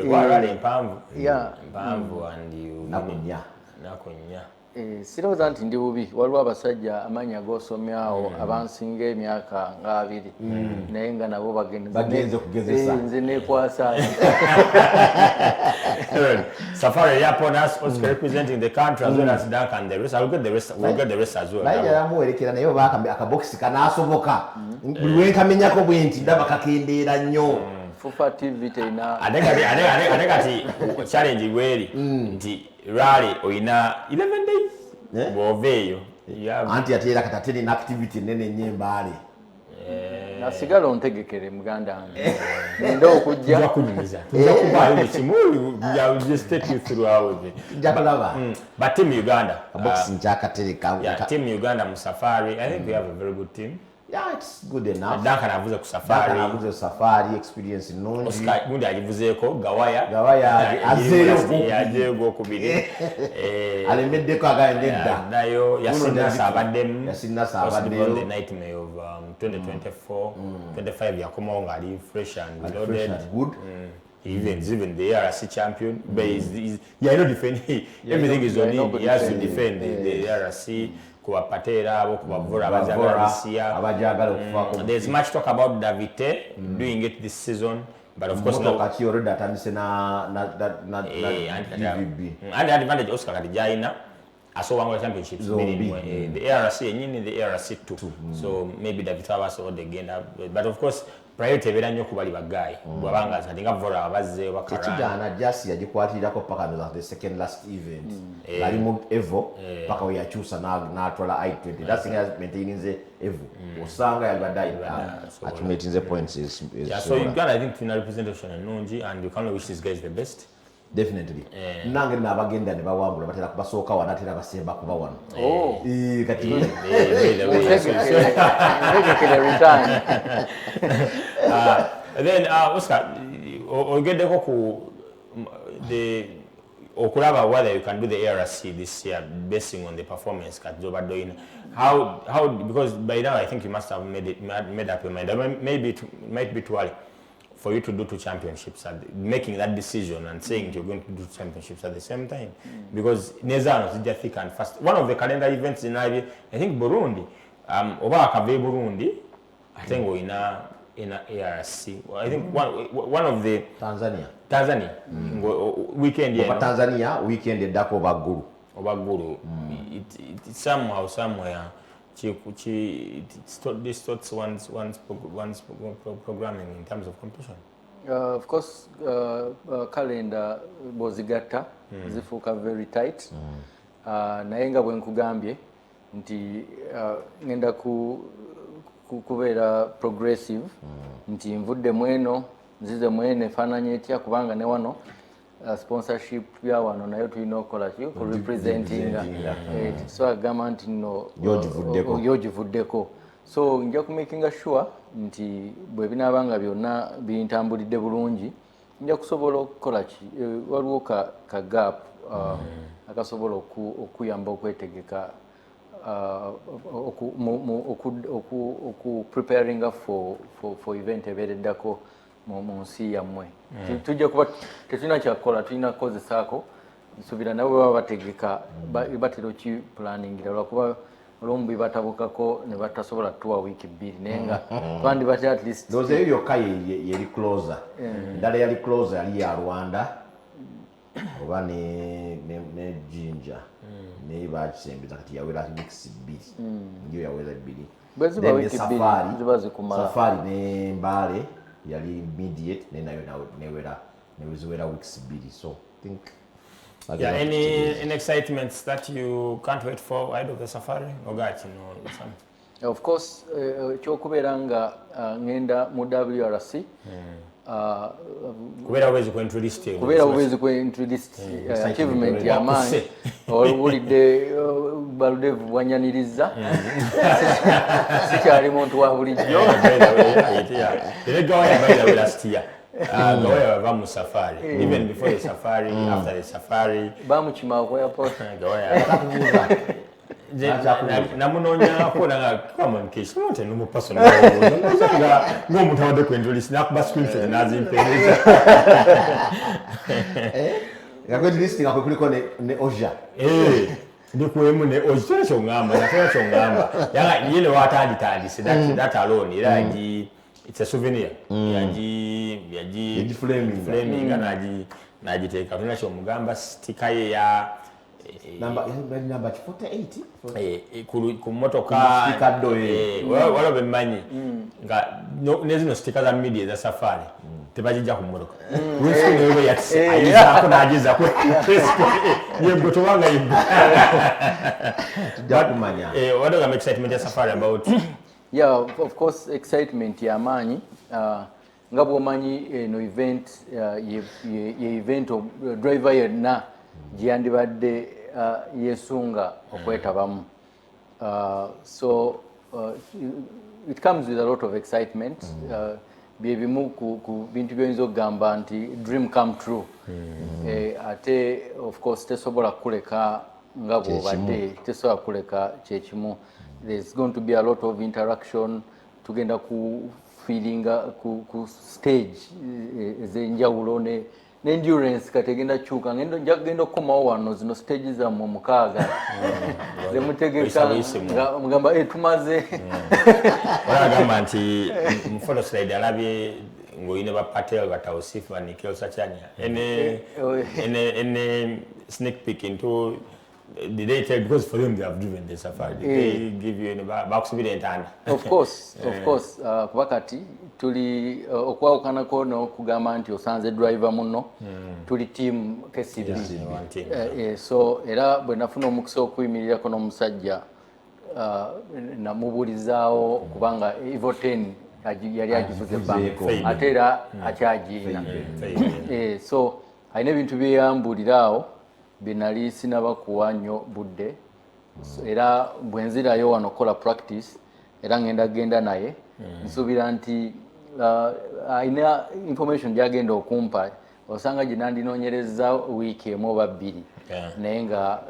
for rally in Palm. Yeah. Palm and you nakunya. Sirowooza nti ndi bubi waliwo abasajja amannya g'osomyawo abansinga emyaka nga 2 naye nga nabo bagenze okugezesa nze neekwasa. Safari upon us, Oscar representing the country as well as Duncan. The rest, we'll get the rest as well. Naye yamuwerekera naye oba akabokisi kanaasoboka buli wenkamenyako bwe nti ndaba kakendeera nnyo Fufa TV tena ate kati challenge weri nti rally oyina 11 days bwoveeyo anti ate era kati ate activity nene nnyo Mbale nasigala ontegekere muganda wange nenda okujja kunyumiza tuja kubaayo nekimu ya just take you through how it jakalaba but team Uganda boxing jakatereka team Uganda mu Safari I think we have a very good team. Yeah, it's good enough. Duncan avuze ku Safari. Duncan avuze Safari experience nungi. Oscar gundi agivuzeeko Gawaya. Gawaya azeego kubiri. Alemedeko agayenda. Nayo Yasinna Sabaddemu. Yasinna Sabaddemu. The nightmare of 2024. 25 yakomawo nga ali fresh and loaded. Good. Even the ARC champion, but he's defending everything is on him. He has to defend the ARC. There's much talk about Davite doing it this season, but of course no. And the advantage Oscar Kadijaina, I saw one championships the ARC and the ARC too. So maybe Davite was all again, but of course. Priority ebera nnyo kubali bagayi bwabanga atinga vora abazze bakarana ekigana just yagikwatirako paka the second last event bali mu Evo paka we yachusa na atwala I20 that's thing has maintaining the Evo osanga yabadai accumulating the points is yeah, so you got I think final representation nungi and you can wish these guys the best. Definitely. Nange nabagenda ne bawambula batera kubasooka wanatera basemba kuba wano. Kati return. Then Oscar ogeddeko ku the okulaba whether you can do the ARC this year basing on the performance kat Joba doing how because by now I think you must have made up your mind. Maybe it might be too early for you to do 2 championships, making that decision and saying you're going to do championships at the same time. Because Nezano is just thick and fast. One of the calendar events in I think Burundi, Oba Kave Burundi, I think we're in a ARC. I think one of the Tanzania weekend. Tanzania weekend the Dako Baguru. It's somewhere. This thoughts one's programming in terms of competition. Of course, calendar bozigata zifuka very tight. Nayenga bwe nkugambye nti ngenda kubeera progressive nti nvudde mweno nzize mwene fananye etya kubanga ne wano sponsorship ya wano nayo tulina okukola ki ku representing so agamba nti no yogivuddeko so nja ku making sure nti bwe binaabanga byonna bintambulidde bulungi nja kusobola okukola ki waliwo ka gap akasobola okuyamba okwetegeka preparing for event ebeereddako mu nsi yammwe tujja kuba tetulina kyakukola tulina kukozesaako nsuubira nabo baba bategeka batera ki planningira lwakuba olumu bibatabukako ne batasobola tuwa wiiki 2 naye nga twandibate at least those eyo yokka yeri closer ndala yali closer yali ya Rwanda oba ne Jinja ne bakisembeza kati yawera weeks 2 ndio yawera 2 bweziba wiiki 2 ziba zikumala Safari ne Mbale yali immediate nayo neweziwera weeks 2 so I think any excitements that you can't wait for ahead of the Safari Ogati no some of course kyokubeera nga ngenda mu WRC kubeera uwezi kuintroduce achievement ya maanyi olwulidde Baludevu bwanyaniriza sikyali muntu wa bulijjo last year Gawaya bava mu Safari even before the Safari after the Safari bamukima ku airport Gawaya namunonya kuona kama mkeshi wote numu personal ngomuntu abade kwendolisi nakuba screenshot nazimpeleza ngakwe list ngakwe kuliko ne Oja ndikuwemu ne Oja chongamba yanga yile watanditandise that alone iraji it's a souvenir yaji flaming naji take out nacho mugamba sticker ya number 48 ku motoka wala bemanyi nga nezino stika za media za safari tebajija ku motoka wese newe yatse ayiza najiza ku yebgo tobanga yebgo tujakumanya what do you excitement ya safari about? Yeah, of course excitement ya manyi nga bwomanyi no event ye event driver yenna gyandibadde yesunga okwetabamu. So it comes with a lot of excitement. Byebimu ku bintu by'oyinza okugamba nti dream come true. Ate of course tesobola kuleka nga bw'obadde tesobola kuleka kyekimu. There's going to be a lot of interaction. Tugenda ku feeling ku stage ezenjawulo endurance kategenda chuka ngenda okukomawo wano zino stages za mu mukaaga zemutegeka mugamba tumaze wagamba nti mfolo slide alabye ngoine ba Patel batawusifu ni Kelsa Chanya ene sneak peek into the they tell because for them they have driven the safari they give you box with of course kubakati tuli okwawukanako n'okugamba nti osanze driver muno tuli team KCB so era bwe nafuna omukisa okuyimirirako n'omusajja namubuulizaawo kubanga Evo 10 yali agivuze banka ate era akyagiina so alina ebintu byeyambuuliraawo binali sinaba kuwa nnyo budde era bwenzirayo wano kola practice era ngenda naye nsuubira nti alina information gyagenda okumpa osanga ginandinoonyereza wiiki emu oba bbiri naye nga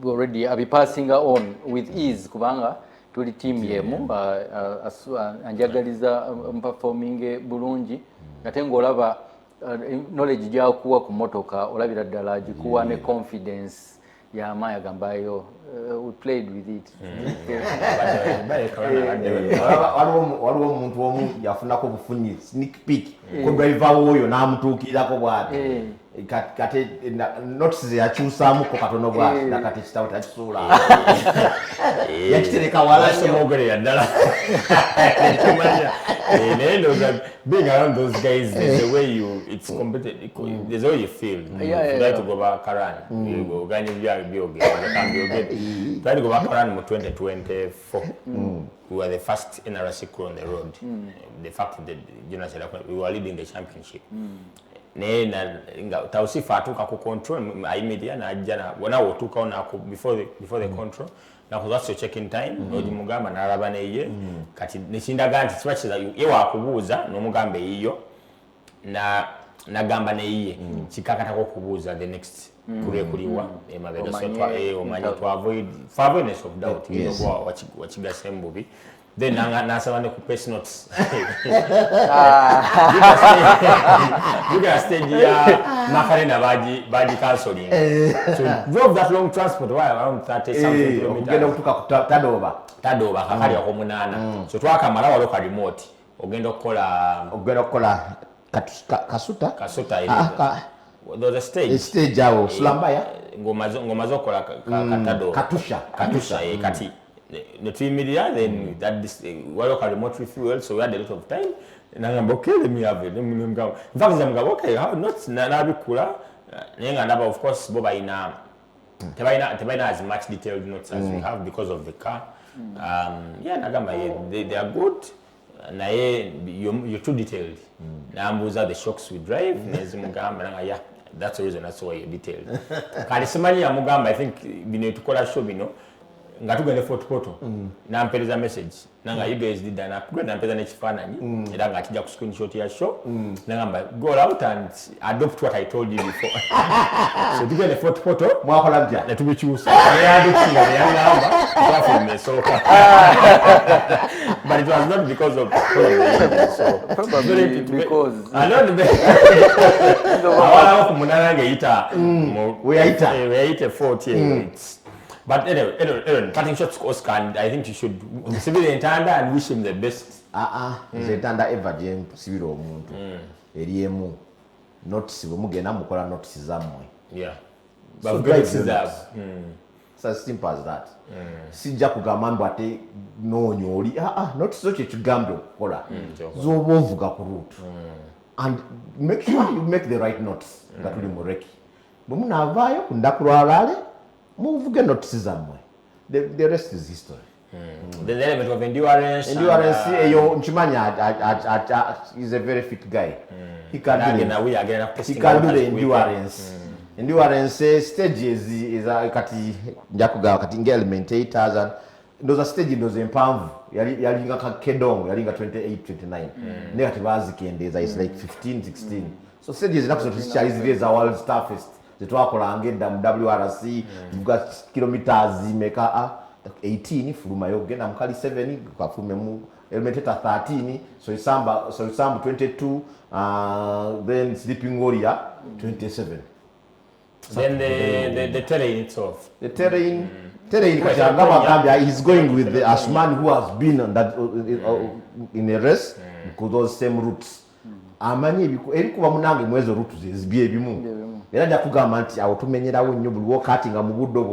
already abipassinga on with ease kubanga tuli team yemu anjagaliza performing bulungi ate ng'olaba knowledge gyakuwa ku motoka olabira ddala gikuwa ne confidence y'amaanyi agambayo we played with it. waliwo omuntu omu yafunako bufunyi sneak peek ku driver oyo n'amutuukirako bwati kati notice yakyusaamuko katono bwati nakati kitawo takisuula yakitereka walasomoogerera ddala being around those guys there's a way it's competitive, there's a way you feel try to go back around uganye try to go back around mu 2024 we were the first NRC crew on the road the fact that we were leading the championship tausifa atuka ku control immediate na ajana wana otuka ona before the control na kuzaso check in time noji mugamba naraba neye kati neshindaga nti kibakiza yewa akubuuza no mugambe iyo na gamba neye kikakata ko kubuuza the next kule kuliwa emabega so omanyi to avoid avoidance of doubt wachiga sembubi then nasabane ku press notes you can stage ya makarena baji cancelling so drove that long transport why around 30 something kilometers ogenda kutuka tadoba kakali ako munana so twakamala walo ka remote ogenda okukola kasuta there's a stage awo sulambaya ngoma zokola katadoba katusha kati the team media then that this local remote refuel so we had a lot of time nangamba okay let me have it in fact I'm okay how not na bikula nenga ndaba of course boba ina tebaina as much detailed notes as we have because of the car yeah nagamba they are good na you're too detailed nambuza the shocks we drive nezimugamba nanga yeah that's the reason that's why you're detailed kali simanyi ya mugamba I think bino tukola show bino nga tugende photo na mpeleza message nanga you guys did that na mpeleza nekifaananyi era nga kijja ku screenshot ya show nangamba go out and adopt what I told you before so tugende photo mwakola bya na tubikyusa ya adopt ya ngamba from so but it was not because of so probably because I know the awala kumunana ngeita we yaita 40 but anyway, cutting shots Oscar, and I think you should civil Ntanda and wish him the best. Nze Ntanda ever jem sibiro omuntu eriemu notice bwe mugenda mukola notice zammwe yeah So drive your nuts. It's as simple as that. Sijja kugamba mbu ate noonya oli not so kyekigambe okukola z'oba ovuga ku route and make sure you make the right notes nga tuli mu reki bwe munaavaayo ku nnaku lwalaale muvuge notes zammwe the rest is history. The element of endurance eyo nkimanyi is a very fit guy. He can do the endurance stages kati njakugaba kati nge element 8000 ndoza stage ndoza empanvu yalinga ka kedong yalinga 28 29 ne kati bazikendeza is like 15 16 so stages nakuzo tusichalize za world toughest zetwakola ngenda mu WRC tuvuga kilometers meka 18 fuluma yo genda mukali 7 kafume mu element 13 so isamba 22 then sleeping warrior 27. Then the terrain itself. The terrain is going with the Ashman who has been on that in a race because those same routes. Amanyi erikuba munange mwezo routes zibye bimu. Era nja kugamba nti awo tumenyerawo nnyo buli wokatinga mu buddo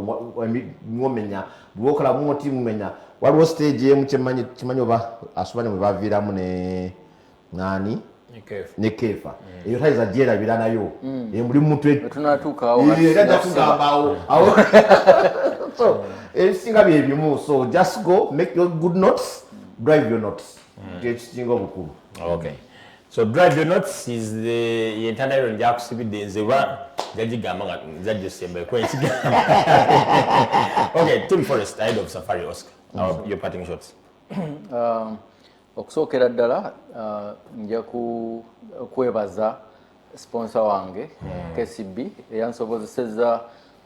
mwomenya buli wokola mu timu menya waliwo stage emu kimanyi oba Ashman mwe baviiramu ne nani ne kefa eyo taiza jera birana yo muri mutwe tunatuka awo awo so singa byebimu so just go make your good notes drive your notes singa bukulu. Okay, so drive your notes is the internal nja kusibide nzeba jagigamba nga nzajje sembe kwensi. Okay, Team Forest ahead of Safari Oscar. Your parting shots. Okusookera ddala nja kwebaza sponsor wange KCB eyansobozesezza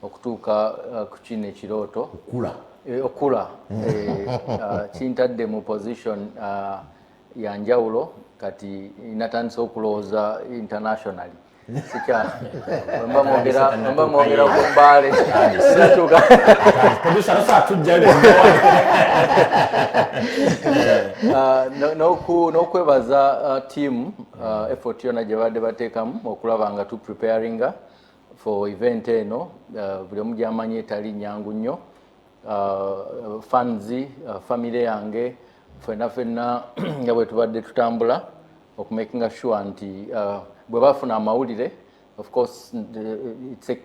okutuuka ku kino ekirooto okula kintadde mu position ya njawulo kati natandise okulowooza internationally mba mwogera ku mbaale n'okwebaza team effort yonna gye badde bateekamu okulaba nga tu preparinga for event eno buli omu gy'amanyi etali nyangu nnyo fans family yange ffenna nga bwe tubadde tutambula okumakinga sure nti bwe bafuna amawulire of course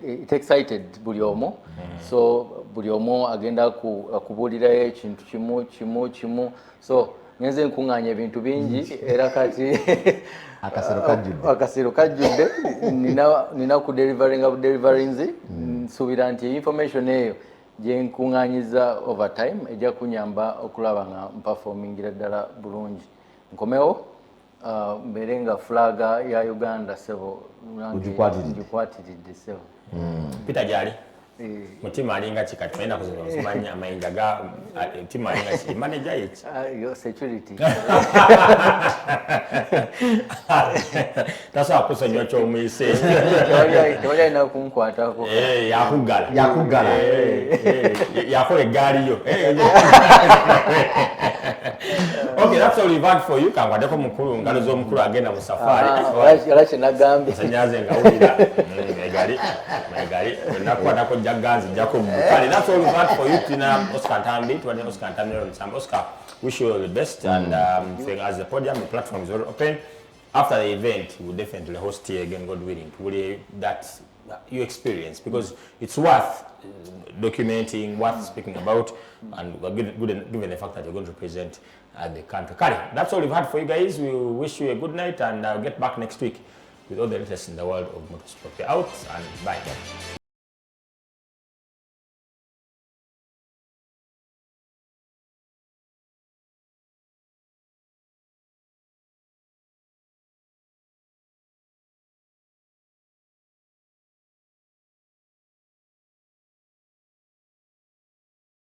it excited buli omu so buli omu agenda kubuulirayo ekintu kimu so ngenze nkuŋŋaanya ebintu bingi era kati akasero kajjudde nina ku deliveringa budeliverinz nsuubira nti information eyo gye nkuŋŋaanyiza overtime ejja kunyamba okulaba nga mpafomingira ddala bulungi nkomewo mbere nga flaga ya Uganda sebo ngikwatiridde sebo Peter Jali mutima alinga kikatwenda kuzimanya amayinja ga mutima alinga ki manager yeki yo security tasa akusonyo kyo mwise tewali ina kumkwatako yakugala yakole gali yo Okay, that's all we've had for you. Kangwadeko mukuru ngalo zo mukuru agenda mu safari. Yalache nagambi. Sanyaze ngawulira. Megali. Nakwata ko jaganzi jako mukali. That's all we've had for you tina Oscar Ntambi. Tuwade Oscar Ntambi on Sam Oscar. Wish you all the best and as the podium the platform is all open. After the event, we will definitely host you again, God willing. That you experience because it's worth documenting, worth speaking about, and given the fact that you're going to present the country. Kari, that's all we've had for you guys. We wish you a good night and I'll get back next week with all the latest in the world of motorsport. We're out and bye.